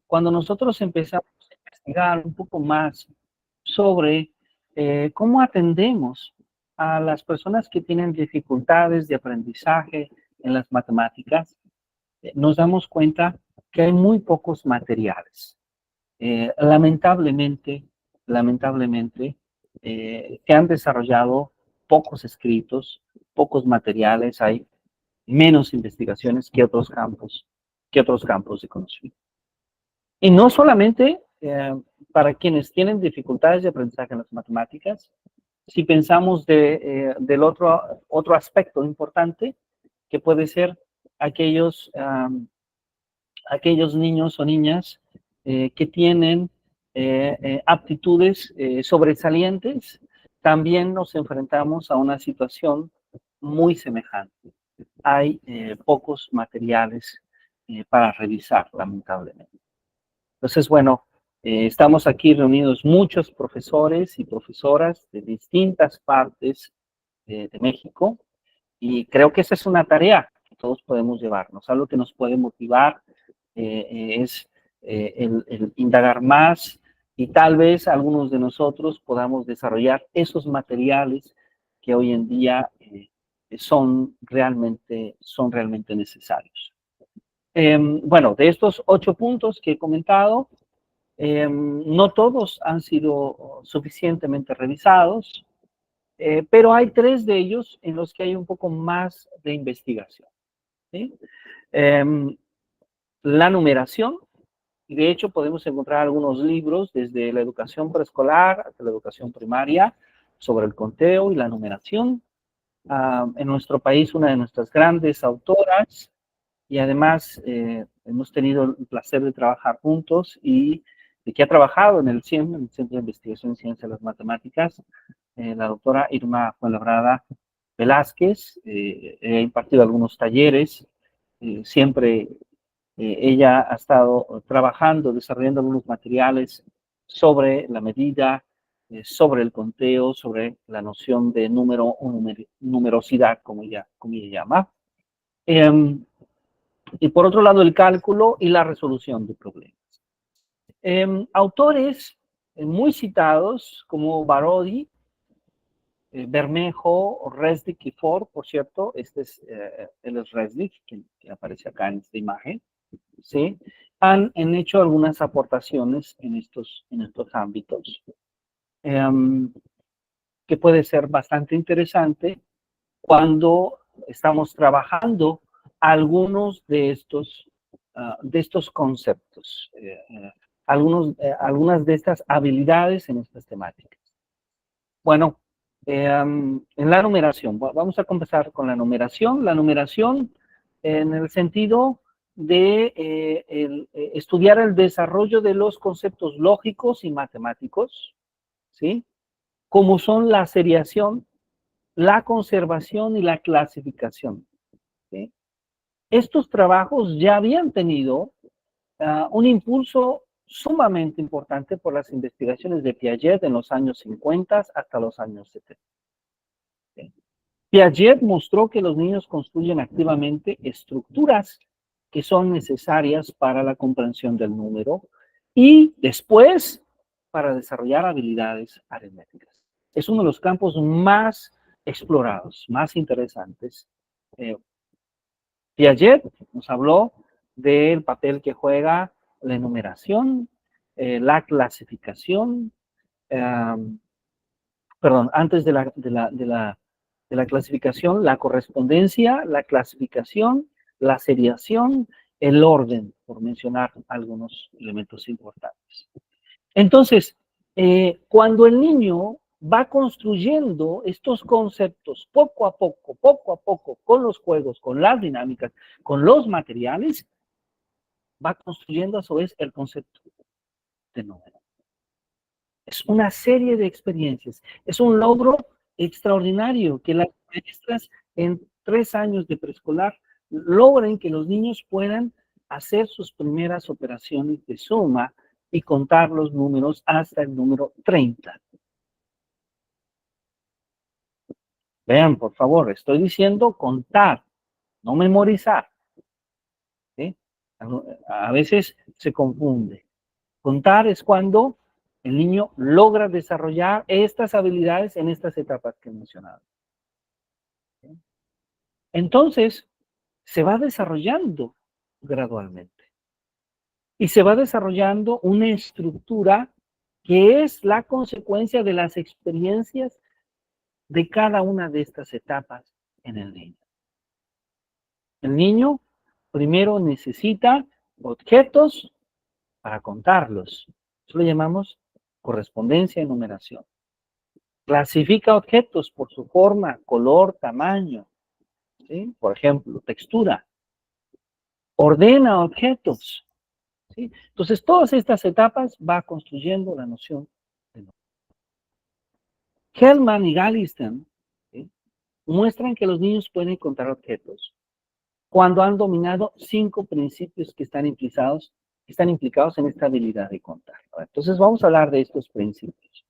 A: cuando nosotros empezamos a investigar un poco más sobre cómo atendemos a las personas que tienen dificultades de aprendizaje en las matemáticas, nos damos cuenta que hay muy pocos materiales. Lamentablemente, se han desarrollado pocos escritos, pocos materiales, hay menos investigaciones que otros campos de conocimiento. Y no solamente para quienes tienen dificultades de aprendizaje en las matemáticas, si pensamos del otro aspecto importante, que puede ser aquellos niños o niñas que tienen aptitudes sobresalientes, también nos enfrentamos a una situación muy semejante. Hay pocos materiales para revisar, lamentablemente. Entonces, bueno, estamos aquí reunidos muchos profesores y profesoras de distintas partes de México, y creo que esa es una tarea que todos podemos llevarnos. Algo que nos puede motivar es el indagar más, y tal vez algunos de nosotros podamos desarrollar esos materiales que hoy en día son realmente necesarios. Bueno, de estos 8 puntos que he comentado, no todos han sido suficientemente revisados, pero hay 3 de ellos en los que hay un poco más de investigación, ¿sí? La numeración, y de hecho podemos encontrar algunos libros desde la educación preescolar hasta la educación primaria sobre el conteo y la numeración. En nuestro país, una de nuestras grandes autoras, y además hemos tenido el placer de trabajar juntos, y de que ha trabajado en el CIEM, en el Centro de Investigación en Ciencias de las Matemáticas, la doctora Irma Fuenlabrada Velázquez. He impartido algunos talleres, siempre ella ha estado trabajando, desarrollando algunos materiales sobre la medida, sobre el conteo, sobre la noción de número o numerosidad, como ella llama. Y por otro lado, el cálculo y la resolución de problemas. Autores muy citados como Barodi, Bermejo, Resnick y Ford, por cierto, él es Resnick, que aparece acá en esta imagen, ¿sí? Han hecho algunas aportaciones en estos ámbitos, que puede ser bastante interesante cuando estamos trabajando algunos de estos conceptos, algunas de estas habilidades en estas temáticas. Bueno, en la numeración, vamos a comenzar con la numeración. La numeración en el sentido de estudiar el desarrollo de los conceptos lógicos y matemáticos, ¿sí? Como son la seriación, la conservación y la clasificación, ¿sí? Estos trabajos ya habían tenido un impulso sumamente importante por las investigaciones de Piaget en los años 50 hasta los años 70. ¿Sí? Piaget mostró que los niños construyen activamente estructuras que son necesarias para la comprensión del número y después para desarrollar habilidades aritméticas. Es uno de los campos más explorados, más interesantes. Piaget nos habló del papel que juega la enumeración, la clasificación, antes de la clasificación, la correspondencia, la clasificación, la seriación, el orden, por mencionar algunos elementos importantes. Entonces, cuando el niño va construyendo estos conceptos poco a poco, con los juegos, con las dinámicas, con los materiales, va construyendo a su vez el concepto de número. Es una serie de experiencias. Es un logro extraordinario que las maestras en 3 años de preescolar logren que los niños puedan hacer sus primeras operaciones de suma y contar los números hasta el número 30. Vean, por favor, estoy diciendo contar, no memorizar. ¿Sí? A veces se confunde. Contar es cuando el niño logra desarrollar estas habilidades en estas etapas que he mencionado. ¿Sí? Entonces, se va desarrollando gradualmente. Y se va desarrollando una estructura que es la consecuencia de las experiencias de cada una de estas etapas en el niño. El niño primero necesita objetos para contarlos. Eso lo llamamos correspondencia y numeración. Clasifica objetos por su forma, color, tamaño, ¿sí? Por ejemplo, textura. Ordena objetos, ¿sí? Entonces, todas estas etapas va construyendo la noción de número. Hellman y Galliston, ¿sí?, muestran que los niños pueden contar objetos cuando han dominado 5 principios que están implicados en esta habilidad de contar. Entonces, vamos a hablar de estos principios.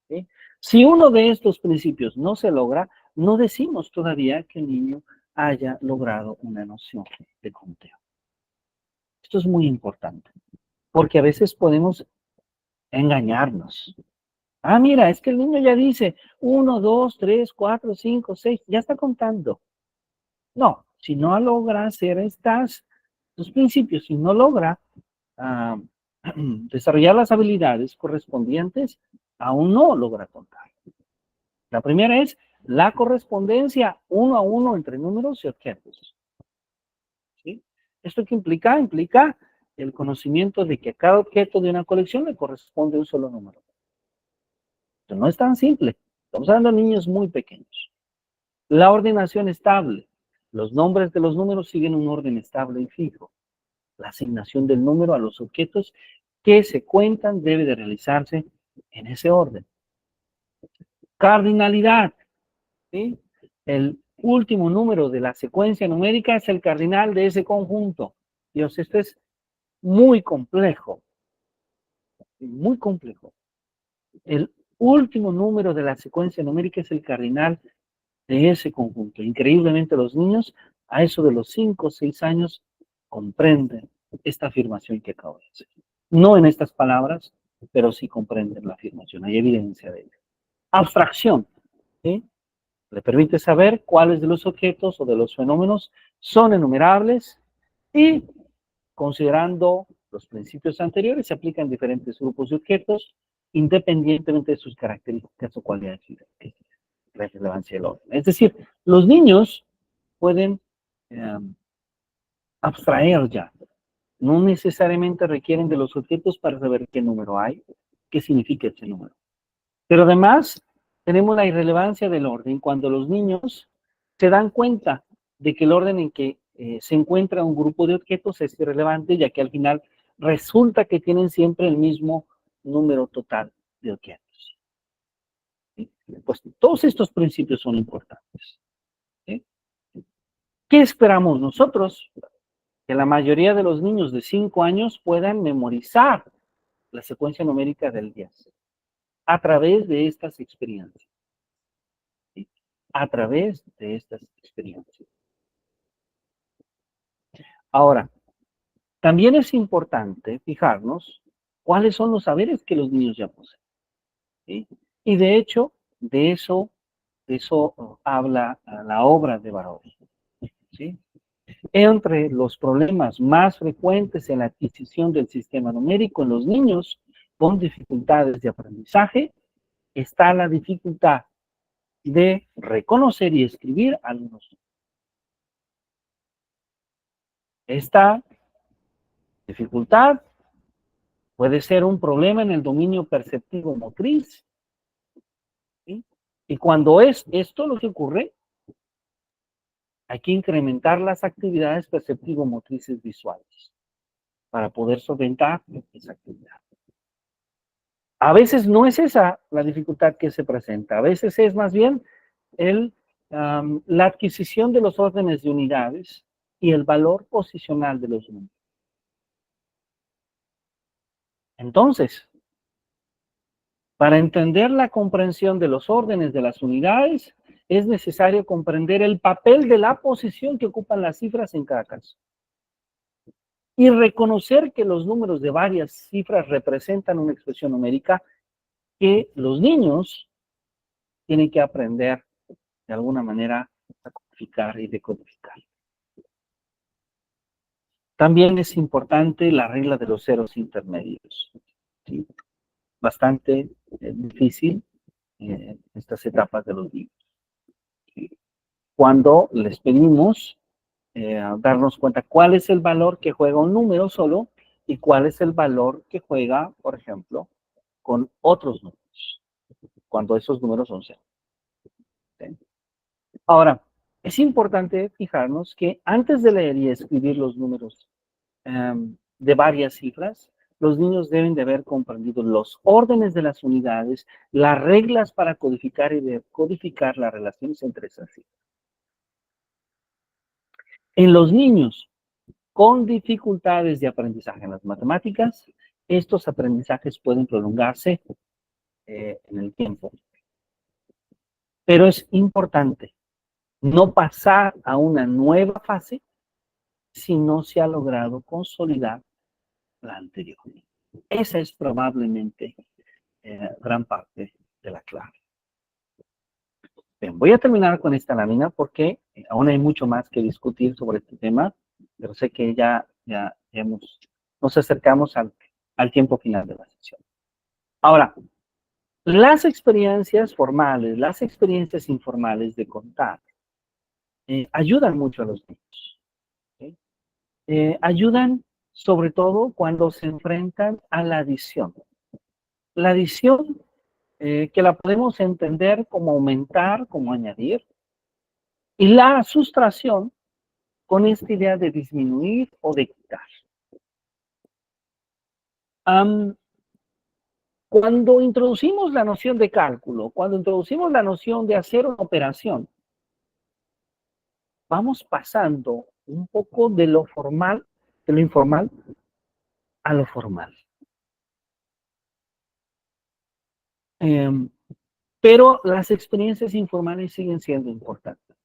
A: ¿Sí? Si uno de estos principios no se logra, no decimos todavía que el niño haya logrado una noción de conteo. Esto es muy importante, porque a veces podemos engañarnos. Ah, mira, es que el niño ya dice 1, 2, 3, 4, 5, 6, ya está contando. No, si no logra hacer estos principios, si no logra desarrollar las habilidades correspondientes, aún no logra contar. La primera es la correspondencia 1 a 1 entre números y objetos. ¿Sí? ¿Esto qué implica? Implica el conocimiento de que a cada objeto de una colección le corresponde un solo número. Esto no es tan simple. Estamos hablando de niños muy pequeños. La ordenación estable. Los nombres de los números siguen un orden estable y fijo. La asignación del número a los objetos que se cuentan debe de realizarse en ese orden. Cardinalidad, ¿sí? El último número de la secuencia numérica es el cardinal de ese conjunto. Dios, esto es muy complejo. Muy complejo. El último número de la secuencia numérica es el cardinal de ese conjunto. Increíblemente los niños, a eso de los 5 o 6 años, comprenden esta afirmación que acabo de hacer. No en estas palabras, pero sí comprenden la afirmación. Hay evidencia de ello. Abstracción, ¿sí? Le permite saber cuáles de los objetos o de los fenómenos son enumerables y, considerando los principios anteriores, se aplican diferentes grupos de objetos independientemente de sus características o cualidades de relevancia del orden. Es decir, los niños pueden abstraer ya. No necesariamente requieren de los objetos para saber qué número hay, qué significa ese número. Pero además, tenemos la irrelevancia del orden. Cuando los niños se dan cuenta de que el orden en que se encuentra un grupo de objetos es irrelevante, ya que al final resulta que tienen siempre el mismo número total de objetos. ¿Sí? Pues todos estos principios son importantes. ¿Sí? ¿Qué esperamos nosotros? Que la mayoría de los niños de 5 años puedan memorizar la secuencia numérica del 10 a través de estas experiencias. ¿Sí? A través de estas experiencias. Ahora, también es importante fijarnos cuáles son los saberes que los niños ya poseen. ¿Sí? Y de hecho, de eso habla la obra de Barrow. ¿Sí? Entre los problemas más frecuentes en la adquisición del sistema numérico en los niños con dificultades de aprendizaje está la dificultad de reconocer y escribir algunos. Está Dificultad puede ser un problema en el dominio perceptivo motriz, ¿sí? Y cuando es esto lo que ocurre, hay que incrementar las actividades perceptivo-motrices visuales para poder solventar esa actividad. A veces no es esa la dificultad que se presenta, a veces es más bien la adquisición de los órdenes de unidades y el valor posicional de los números. Entonces, para entender la comprensión de los órdenes de las unidades, es necesario comprender el papel de la posición que ocupan las cifras en cada caso. Y reconocer que los números de varias cifras representan una expresión numérica que los niños tienen que aprender de alguna manera a codificar y decodificar. También es importante la regla de los ceros intermedios. ¿Sí? Bastante difícil estas etapas de los niños. ¿Sí? Cuando les pedimos darnos cuenta cuál es el valor que juega un número solo y cuál es el valor que juega, por ejemplo, con otros números, cuando esos números son ceros. ¿Sí? Ahora, es importante fijarnos que antes de leer y escribir los números de varias cifras, los niños deben de haber comprendido los órdenes de las unidades, las reglas para codificar y decodificar las relaciones entre esas cifras. En los niños con dificultades de aprendizaje en las matemáticas, estos aprendizajes pueden prolongarse en el tiempo. Pero es importante no pasar a una nueva fase si no se ha logrado consolidar la anterior. Esa es probablemente gran parte de la clave. Bien, voy a terminar con esta lámina porque aún hay mucho más que discutir sobre este tema, pero sé que ya nos acercamos al tiempo final de la sesión. Ahora, las experiencias formales, las experiencias informales de contar, ayudan mucho a los niños. ¿Sí? Ayudan sobre todo cuando se enfrentan a la adición. La adición, que la podemos entender como aumentar, como añadir, y la sustracción con esta idea de disminuir o de quitar. Cuando introducimos la noción de cálculo, cuando introducimos la noción de hacer una operación, vamos pasando un poco de lo formal, de lo informal, a lo formal. Pero las experiencias informales siguen siendo importantes.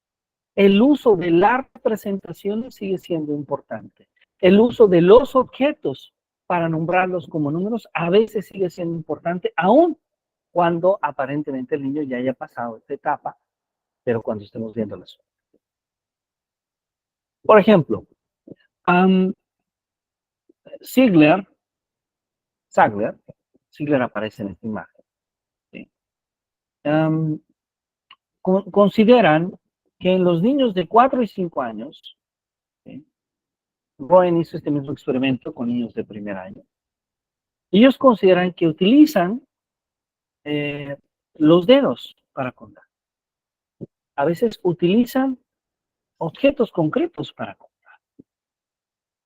A: El uso de las representaciones sigue siendo importante. El uso de los objetos para nombrarlos como números a veces sigue siendo importante, aun cuando aparentemente el niño ya haya pasado esta etapa, pero cuando estemos viendo las. Por ejemplo, Ziegler aparece en esta imagen. ¿Sí? Consideran que en los niños de 4 y 5 años, ¿sí? Roen hizo este mismo experimento con niños de primer año. Ellos consideran que utilizan los dedos para contar. A veces utilizan objetos concretos para contar.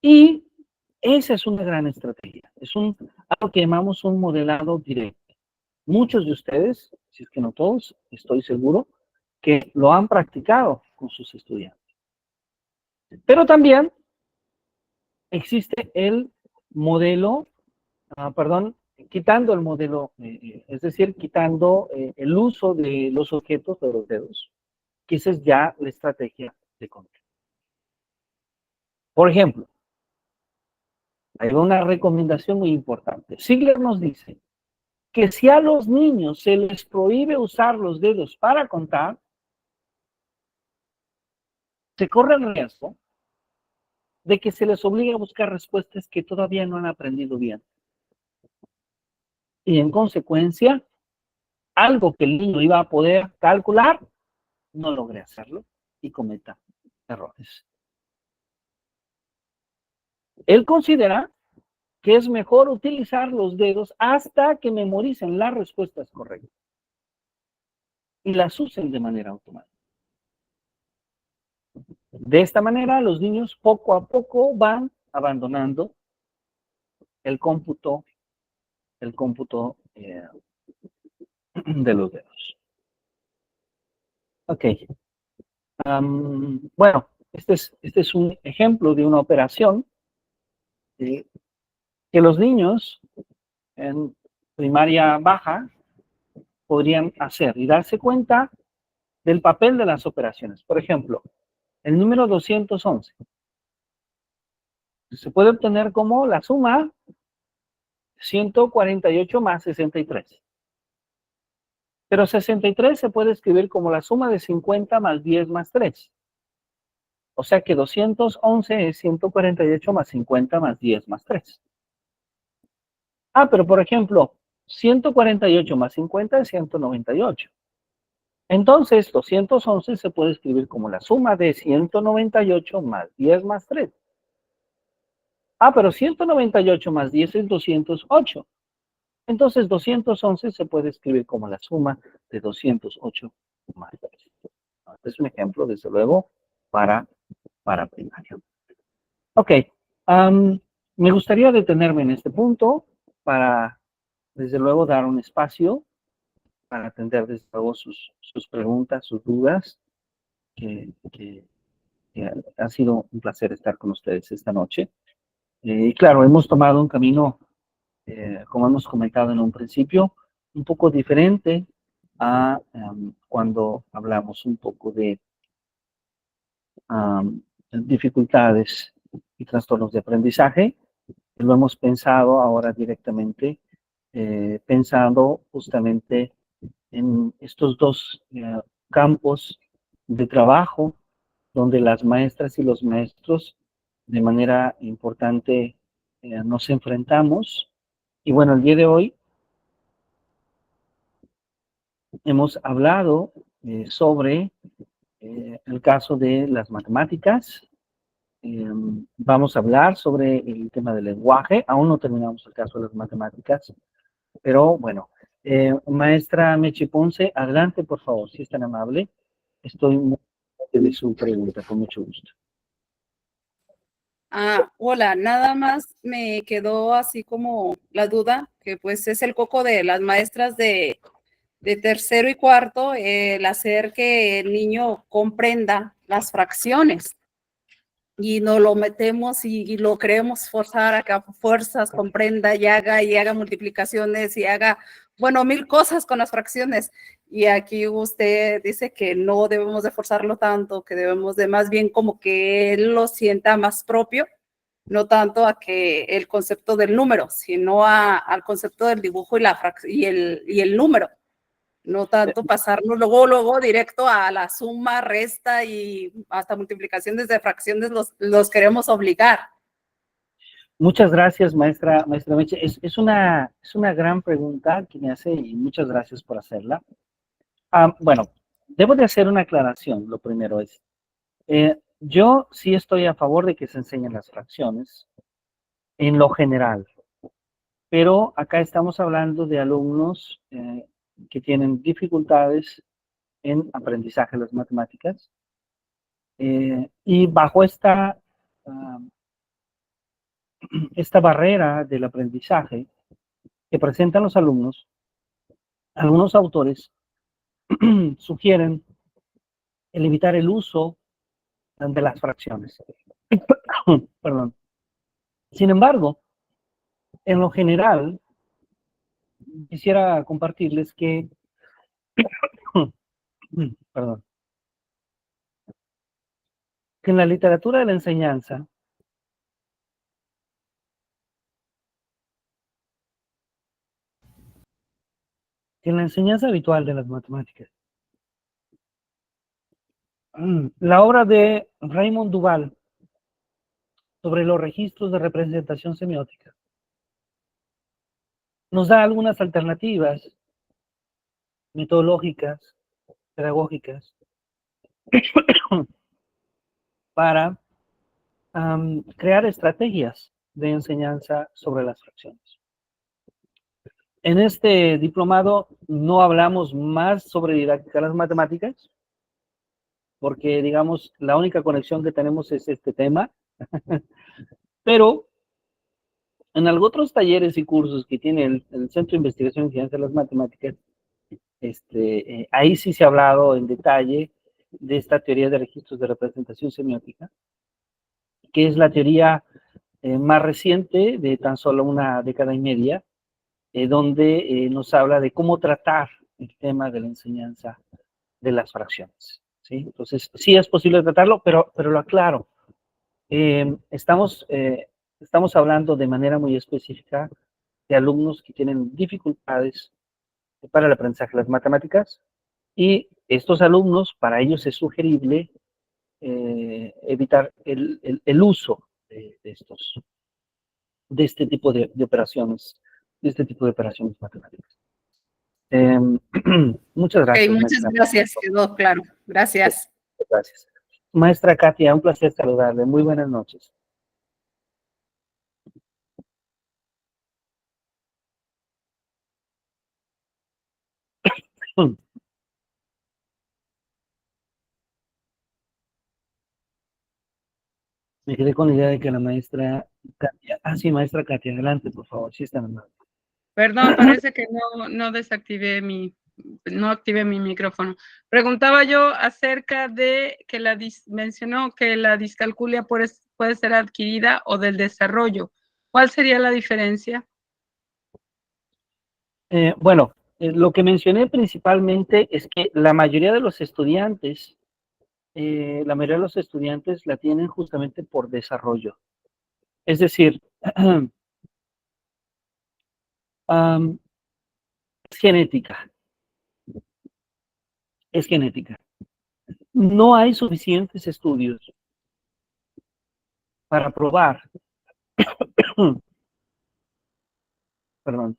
A: Y esa es una gran estrategia. Es algo que llamamos un modelado directo. Muchos de ustedes, si es que no todos, estoy seguro, que lo han practicado con sus estudiantes. Pero también existe el modelo, quitando el modelo, es decir, quitando el uso de los objetos de los dedos, que esa es ya la estrategia de control. Por ejemplo, hay una recomendación muy importante. Ziegler nos dice que si a los niños se les prohíbe usar los dedos para contar, se corre el riesgo de que se les obligue a buscar respuestas que todavía no han aprendido bien. Y en consecuencia, algo que el niño iba a poder calcular, no logre hacerlo y cometa errores. Él considera que es mejor utilizar los dedos hasta que memoricen las respuestas correctas y las usen de manera automática. De esta manera, los niños poco a poco van abandonando el cómputo de los dedos. Ok. Bueno, este es un ejemplo de una operación que los niños en primaria baja podrían hacer y darse cuenta del papel de las operaciones. Por ejemplo, el número 211 se puede obtener como la suma 148 más 63. Pero 63 se puede escribir como la suma de 50 más 10 más 3. O sea que 211 es 148 más 50 más 10 más 3. Pero por ejemplo, 148 más 50 es 198. Entonces, 211 se puede escribir como la suma de 198 más 10 más 3. Pero 198 más 10 es 208. Entonces, 211 se puede escribir como la suma de 208 más 3. Este es un ejemplo, desde luego, para primaria. Ok. Me gustaría detenerme en este punto para, desde luego, dar un espacio para atender, desde luego, sus preguntas, sus dudas, que ha sido un placer estar con ustedes esta noche. Y claro, hemos tomado un camino, como hemos comentado en un principio, un poco diferente a cuando hablamos un poco de dificultades y trastornos de aprendizaje. Lo hemos pensado ahora directamente, pensando justamente en estos dos campos de trabajo donde las maestras y los maestros de manera importante nos enfrentamos. Y bueno, el día de hoy hemos hablado sobre el caso de las matemáticas. Vamos a hablar sobre el tema del lenguaje. Aún no terminamos el caso de las matemáticas, pero bueno. Maestra Mechi Ponce, adelante, por favor, si es tan amable. Estoy muy de su pregunta, con mucho gusto.
C: Hola, nada más me quedó así como la duda, que pues es el coco de las maestras de tercero y cuarto, el hacer que el niño comprenda las fracciones. Y nos lo metemos y lo queremos forzar a que a fuerzas comprenda y haga multiplicaciones y haga, bueno, 1000 cosas con las fracciones. Y aquí usted dice que no debemos de forzarlo tanto, que debemos de más bien como que él lo sienta más propio, no tanto a que el concepto del número, sino al concepto del dibujo y el número. No tanto pasarnos luego directo a la suma, resta y hasta multiplicaciones de fracciones los queremos obligar.
A: Muchas gracias, maestra Meche. Es una gran pregunta que me hace y muchas gracias por hacerla. Bueno, debo de hacer una aclaración. Lo primero es, yo sí estoy a favor de que se enseñen las fracciones en lo general, pero acá estamos hablando de alumnos que tienen dificultades en aprendizaje de las matemáticas y bajo esta barrera del aprendizaje que presentan los alumnos, algunos autores sugieren limitar el uso de las fracciones. Perdón. Sin embargo, en lo general, quisiera compartirles que, perdón, que en la literatura de la enseñanza, que en la enseñanza habitual de las matemáticas, la obra de Raymond Duval sobre los registros de representación semiótica nos da algunas alternativas metodológicas, pedagógicas, para crear estrategias de enseñanza sobre las fracciones. En este diplomado no hablamos más sobre didáctica de las matemáticas, porque, digamos, la única conexión que tenemos es este tema, pero en algunos otros talleres y cursos que tiene el Centro de Investigación y Ciencia de las Matemáticas, ahí sí se ha hablado en detalle de esta teoría de registros de representación semiótica, que es la teoría más reciente de tan solo una década y media, donde nos habla de cómo tratar el tema de la enseñanza de las fracciones, ¿sí? Entonces, sí es posible tratarlo, pero lo aclaro. Estamos hablando de manera muy específica de alumnos que tienen dificultades para el aprendizaje de las matemáticas, y estos alumnos, para ellos es sugerible evitar el uso de este tipo de operaciones, matemáticas. Muchas gracias.
C: Ok, muchas gracias, quedó claro. Gracias.
A: Gracias. Maestra Katia, un placer saludarle. Muy buenas noches. Me quedé con la idea de que la maestra Katia. Ah, sí, maestra Katia, adelante, por favor. Sí, está mal.
D: Perdón, parece que no activé mi micrófono. Preguntaba yo acerca de que mencionó que la discalculia puede ser adquirida o del desarrollo. ¿Cuál sería la diferencia?
A: Bueno, lo que mencioné principalmente es que la mayoría de los estudiantes la tienen justamente por desarrollo. Es decir, es genética. Es genética. No hay suficientes estudios para probar, perdón,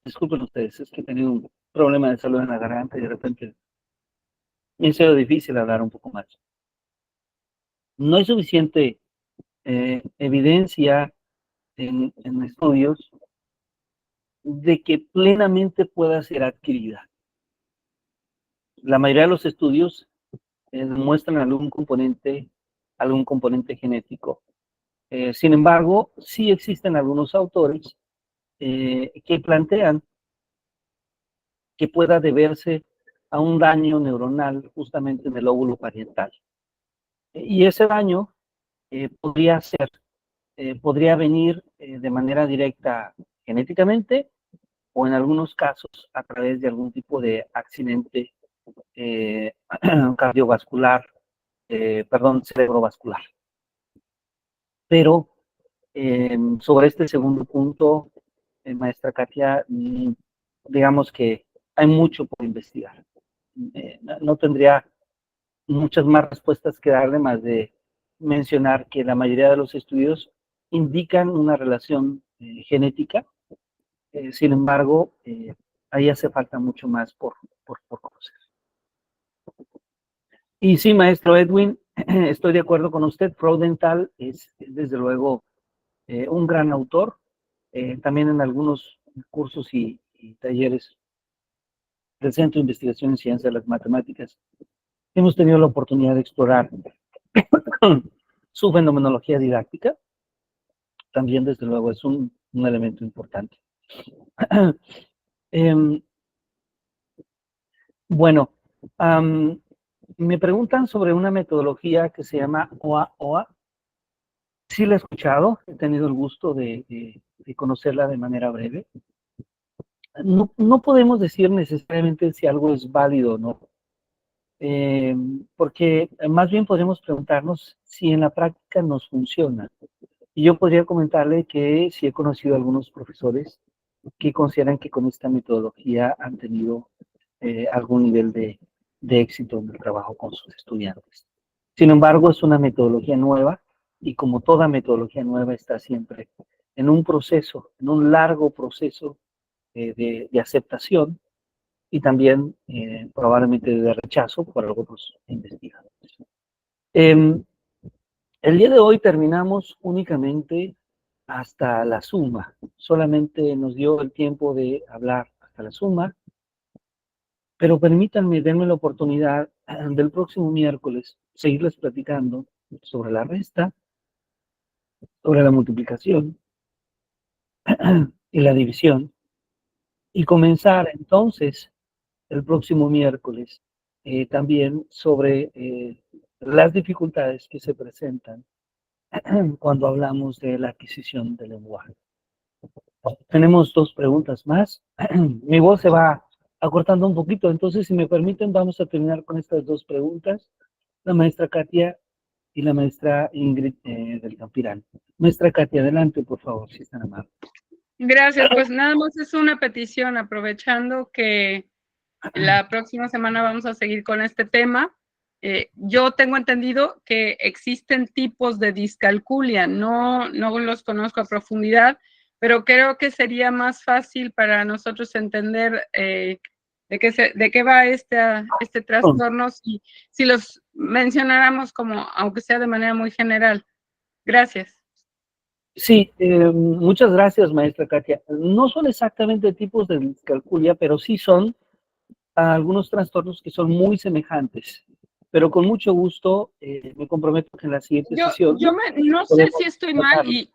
A: disculpen ustedes, es que he tenido un problema de salud en la garganta y de repente me ha sido difícil hablar un poco más. No hay suficiente evidencia en estudios de que plenamente pueda ser adquirida. La mayoría de los estudios demuestran algún componente genético. Sin embargo, sí existen algunos autores que plantean que pueda deberse a un daño neuronal justamente en el lóbulo parietal. Y ese daño podría venir de manera directa genéticamente, o en algunos casos a través de algún tipo de accidente cardiovascular, cerebrovascular. Pero sobre este segundo punto, maestra Katia, digamos que hay mucho por investigar. No tendría muchas más respuestas que darle, más de mencionar que la mayoría de los estudios indican una relación genética. Sin embargo, ahí hace falta mucho más por conocer. Y sí, maestro Edwin, estoy de acuerdo con usted. Freudenthal es desde luego un gran autor. También en algunos cursos y talleres del Centro de Investigación en Ciencia de las Matemáticas hemos tenido la oportunidad de explorar su fenomenología didáctica. También, desde luego, es un elemento importante. Bueno, me preguntan sobre una metodología que se llama OA-OA. Sí la he escuchado, he tenido el gusto de conocerla de manera breve. No podemos decir necesariamente si algo es válido o no, porque más bien podemos preguntarnos si en la práctica nos funciona. Y yo podría comentarle que sí he conocido a algunos profesores que consideran que con esta metodología han tenido algún nivel de éxito en el trabajo con sus estudiantes. Sin embargo, es una metodología nueva, y como toda metodología nueva está siempre en un proceso, en un largo proceso de aceptación, y también probablemente de rechazo por algunos investigadores. El día de hoy terminamos únicamente hasta la suma. Solamente nos dio el tiempo de hablar hasta la suma, pero permítanme, denme la oportunidad del próximo miércoles seguirles platicando sobre la resta, sobre la multiplicación y la división, y comenzar entonces el próximo miércoles también sobre las dificultades que se presentan cuando hablamos de la adquisición del lenguaje. Tenemos dos preguntas más. Mi voz se va acortando un poquito, entonces si me permiten vamos a terminar con estas dos preguntas. La maestra Katia y la maestra Ingrid del Campirán. Maestra Katia, adelante, por favor, si están amables.
D: Gracias, pues nada más es una petición, aprovechando que la próxima semana vamos a seguir con este tema. Yo tengo entendido que existen tipos de discalculia, no los conozco a profundidad, pero creo que sería más fácil para nosotros entender de qué va este trastorno si los mencionáramos como, aunque sea de manera muy general. Gracias.
A: Sí, muchas gracias, maestra Katia. No son exactamente tipos de discalculia, pero sí son algunos trastornos que son muy semejantes. Pero con mucho gusto me comprometo que en la siguiente sesión
D: no sé si estoy mal y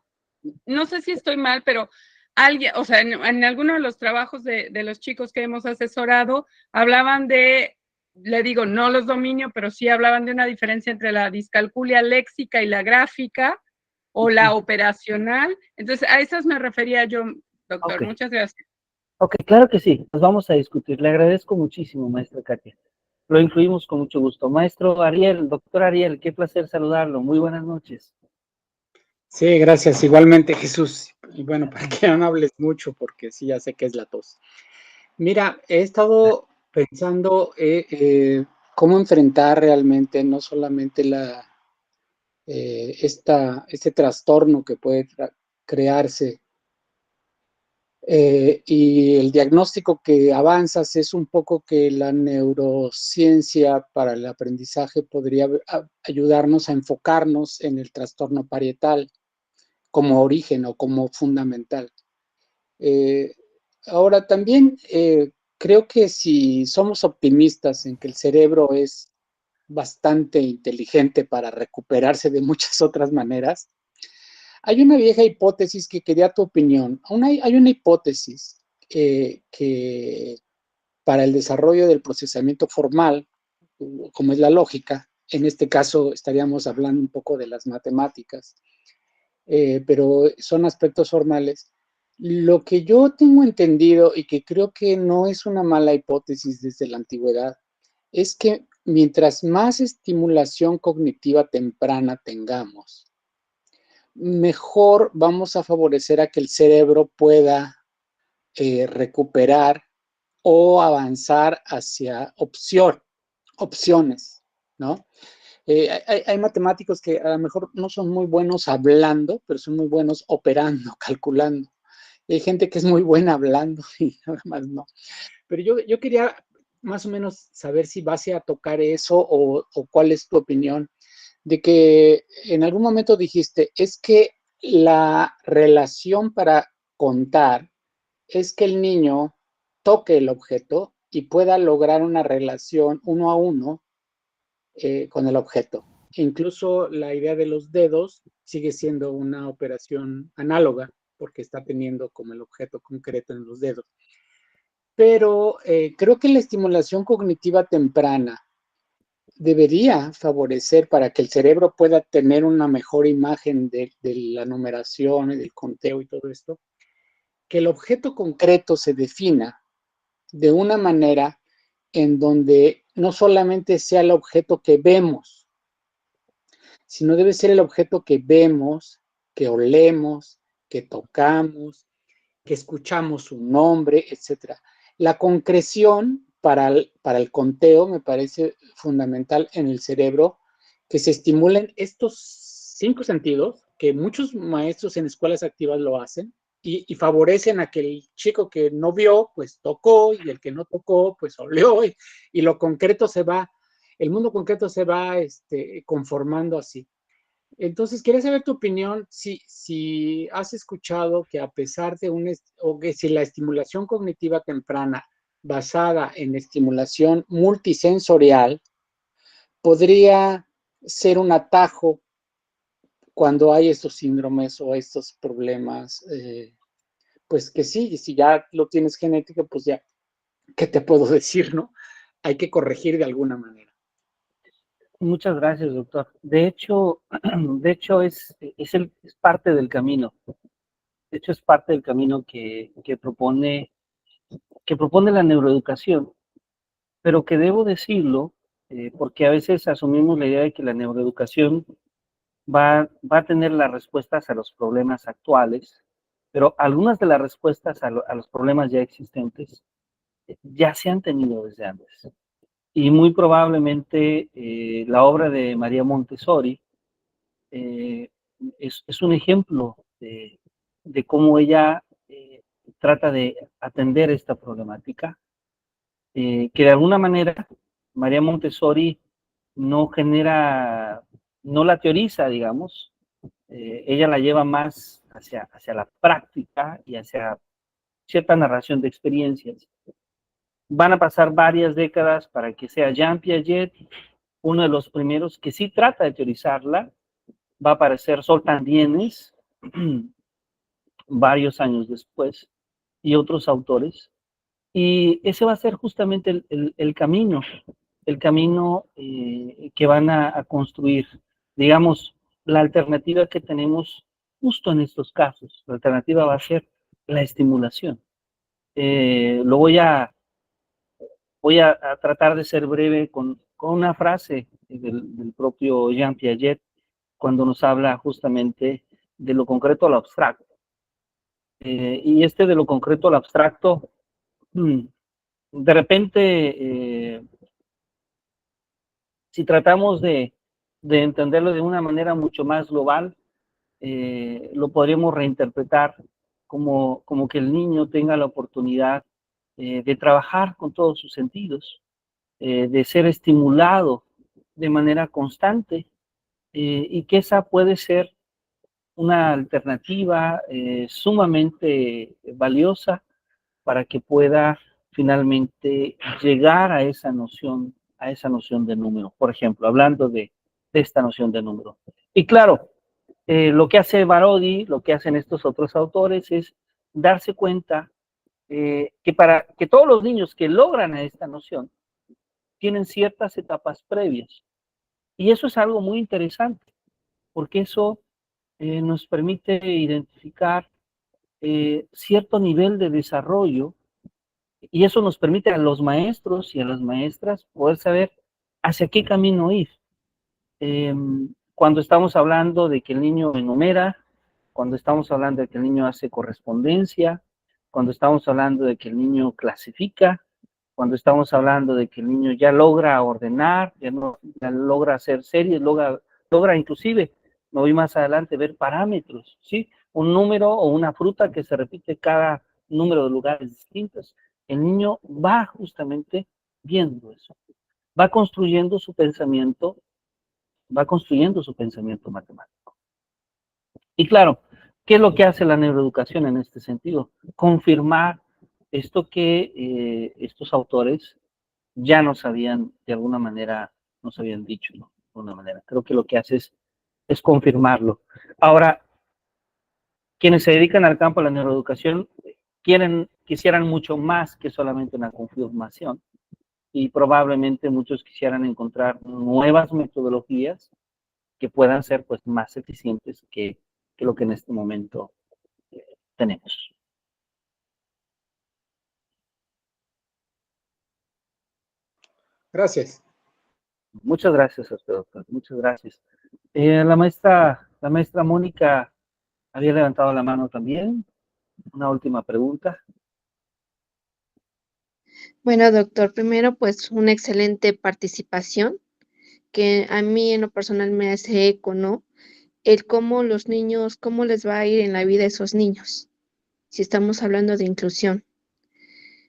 D: no sé si estoy mal, pero alguien, o sea, en alguno de los trabajos de los chicos que hemos asesorado, hablaban de, le digo, no los dominio, pero sí hablaban de una diferencia entre la discalculia léxica y la gráfica o la operacional. Entonces, a esas me refería yo, doctor.
A: Okay.
D: Muchas gracias.
A: Ok, claro que sí, nos vamos a discutir. Le agradezco muchísimo, maestra Katia. Lo incluimos con mucho gusto. Maestro Ariel, doctor Ariel, qué placer saludarlo. Muy buenas noches.
E: Sí, gracias. Igualmente, Jesús. Y bueno, para que no hables mucho, porque sí, ya sé que es la tos. Mira, he estado pensando cómo enfrentar realmente no solamente este trastorno que puede crearse y el diagnóstico que avanzas es un poco que la neurociencia para el aprendizaje podría ayudarnos a enfocarnos en el trastorno parietal como origen o como fundamental. Ahora también creo que si somos optimistas en que el cerebro es bastante inteligente para recuperarse de muchas otras maneras, hay una vieja hipótesis que quería tu opinión. Hay una hipótesis que para el desarrollo del procesamiento formal, como es la lógica, en este caso estaríamos hablando un poco de las matemáticas, pero son aspectos formales. Lo que yo tengo entendido y que creo que no es una mala hipótesis desde la antigüedad, es que mientras más estimulación cognitiva temprana tengamos, mejor vamos a favorecer a que el cerebro pueda recuperar o avanzar hacia opciones, ¿no? Hay matemáticos que a lo mejor no son muy buenos hablando, pero son muy buenos operando, calculando. Y hay gente que es muy buena hablando y nada más no. Pero yo quería más o menos saber si vas a tocar eso o cuál es tu opinión de que en algún momento dijiste, es que la relación para contar es que el niño toque el objeto y pueda lograr una relación uno a uno con el objeto. Incluso la idea de los dedos sigue siendo una operación análoga porque está teniendo como el objeto concreto en los dedos. Pero creo que la estimulación cognitiva temprana debería favorecer para que el cerebro pueda tener una mejor imagen de la numeración y del conteo y todo esto, que el objeto concreto se defina de una manera en donde no solamente sea el objeto que vemos, sino debe ser el objeto que vemos, que olemos, que tocamos, que escuchamos su nombre, etc. La concreción para el conteo me parece fundamental en el cerebro, que se estimulen estos 5 sentidos, que muchos maestros en escuelas activas lo hacen, y favorecen a que el chico que no vio, pues tocó, y el que no tocó, pues olió, y lo concreto se va, el mundo concreto se va conformando así. Entonces, quería saber tu opinión, si has escuchado que a pesar de o que si la estimulación cognitiva temprana basada en estimulación multisensorial podría ser un atajo cuando hay estos síndromes o estos problemas, pues que sí, si ya lo tienes genético, pues ya, ¿qué te puedo decir, no? Hay que corregir de alguna manera.
A: Muchas gracias, doctor. De hecho, es parte del camino. De hecho, es parte del camino que propone la neuroeducación, pero que debo decirlo, porque a veces asumimos la idea de que la neuroeducación va a tener las respuestas a los problemas actuales, pero algunas de las respuestas a los problemas ya existentes ya se han tenido desde antes. Y muy probablemente la obra de María Montessori es un ejemplo de cómo ella trata de atender esta problemática, que de alguna manera María Montessori no genera, no la teoriza, digamos, ella la lleva más hacia la práctica y hacia cierta narración de experiencias. Van a pasar varias décadas para que sea Jean Piaget uno de los primeros que sí trata de teorizarla. Va a aparecer Zoltán Dienes varios años después y otros autores. Y ese va a ser justamente el camino que van a construir, digamos, la alternativa que tenemos justo en estos casos. La alternativa va a ser la estimulación. Lo voy a tratar de ser breve con una frase del propio Jean Piaget cuando nos habla justamente de lo concreto a lo abstracto. Y de lo concreto al abstracto, de repente, si tratamos de entenderlo de una manera mucho más global, lo podríamos reinterpretar como que el niño tenga la oportunidad de trabajar con todos sus sentidos, de ser estimulado de manera constante, y que esa puede ser una alternativa sumamente valiosa para que pueda finalmente llegar a esa noción de número. Por ejemplo, hablando de esta noción de número. Y claro, lo que hace Barodi, lo que hacen estos otros autores es darse cuenta que para que todos los niños que logran esta noción tienen ciertas etapas previas. Y eso es algo muy interesante, porque eso nos permite identificar cierto nivel de desarrollo y eso nos permite a los maestros y a las maestras poder saber hacia qué camino ir. Cuando estamos hablando de que el niño enumera, cuando estamos hablando de que el niño hace correspondencia, cuando estamos hablando de que el niño clasifica, cuando estamos hablando de que el niño ya logra ordenar, ya logra hacer series, logra inclusive, me voy más adelante, ver parámetros, ¿sí? Un número o una fruta que se repite cada número de lugares distintos. El niño va justamente viendo eso, va construyendo su pensamiento matemático. Y claro, ¿qué es lo que hace la neuroeducación en este sentido? Confirmar esto que estos autores ya nos habían, de alguna manera, nos habían dicho, ¿no? De alguna manera. Creo que lo que hace es confirmarlo. Ahora, quienes se dedican al campo de la neuroeducación quisieran mucho más que solamente una confirmación. Y probablemente muchos quisieran encontrar nuevas metodologías que puedan ser pues más eficientes que lo que en este momento tenemos.
E: Gracias.
A: Muchas gracias a usted, doctor. Muchas gracias. La maestra Mónica había levantado la mano también. Una última pregunta.
F: Bueno, doctor, primero, pues una excelente participación que a mí en lo personal me hace eco, ¿no? El cómo los niños, cómo les va a ir en la vida a esos niños, si estamos hablando de inclusión.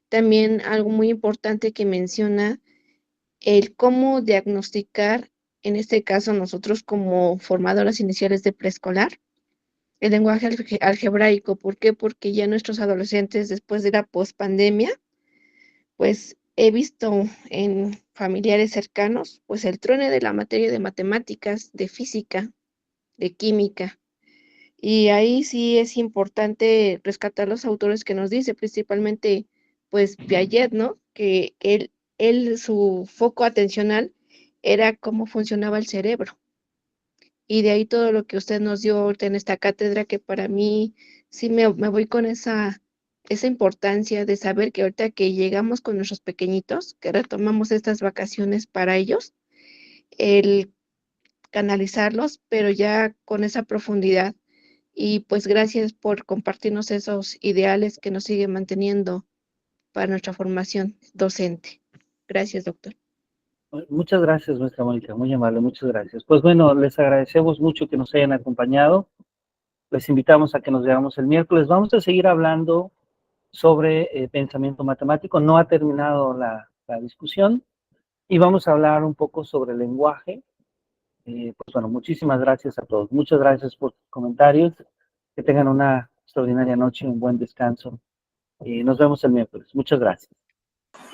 F: También algo muy importante que menciona, el cómo diagnosticar en este caso nosotros como formadoras iniciales de preescolar, el lenguaje algebraico. ¿Por qué? Porque ya nuestros adolescentes, después de la pospandemia, pues he visto en familiares cercanos, pues el truene de la materia de matemáticas, de física, de química. Y ahí sí es importante rescatar los autores que nos dice, principalmente, pues Piaget, ¿no? Que su foco atencional era cómo funcionaba el cerebro. Y de ahí todo lo que usted nos dio ahorita en esta cátedra, que para mí sí me voy con esa importancia de saber que ahorita que llegamos con nuestros pequeñitos, que retomamos estas vacaciones para ellos, el canalizarlos, pero ya con esa profundidad. Y pues gracias por compartirnos esos ideales que nos siguen manteniendo para nuestra formación docente. Gracias, doctor.
A: Muchas gracias, maestra Mónica, muy amable, muchas gracias. Pues bueno, les agradecemos mucho que nos hayan acompañado. Les invitamos a que nos veamos el miércoles. Vamos a seguir hablando sobre pensamiento matemático. No ha terminado la discusión y vamos a hablar un poco sobre el lenguaje. Pues bueno, muchísimas gracias a todos. Muchas gracias por sus comentarios. Que tengan una extraordinaria noche, un buen descanso. Nos vemos el miércoles. Muchas gracias.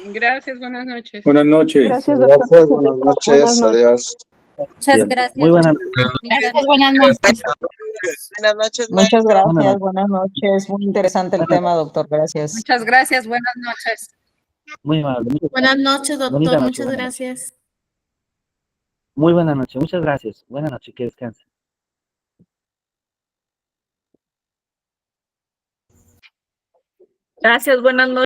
D: Gracias, buenas noches.
G: Buenas noches.
B: Gracias, buenas noches, adiós.
H: Muchas gracias.
A: Muy buenas
H: Gracias, buenas noches.
I: Buenas noches,
H: Muchas
I: maestra.
H: gracias, buenas noches. Muy interesante el tema, doctor. Gracias.
C: Muchas gracias, buenas noches.
A: Muy amable.
J: Buenas noches,
A: Bonita
J: doctor.
A: noche,
J: Muchas
A: buena noche.
J: gracias.
A: Muy buena noche. Muchas gracias. Buenas noches. Que descansen.
J: Gracias, buenas noches.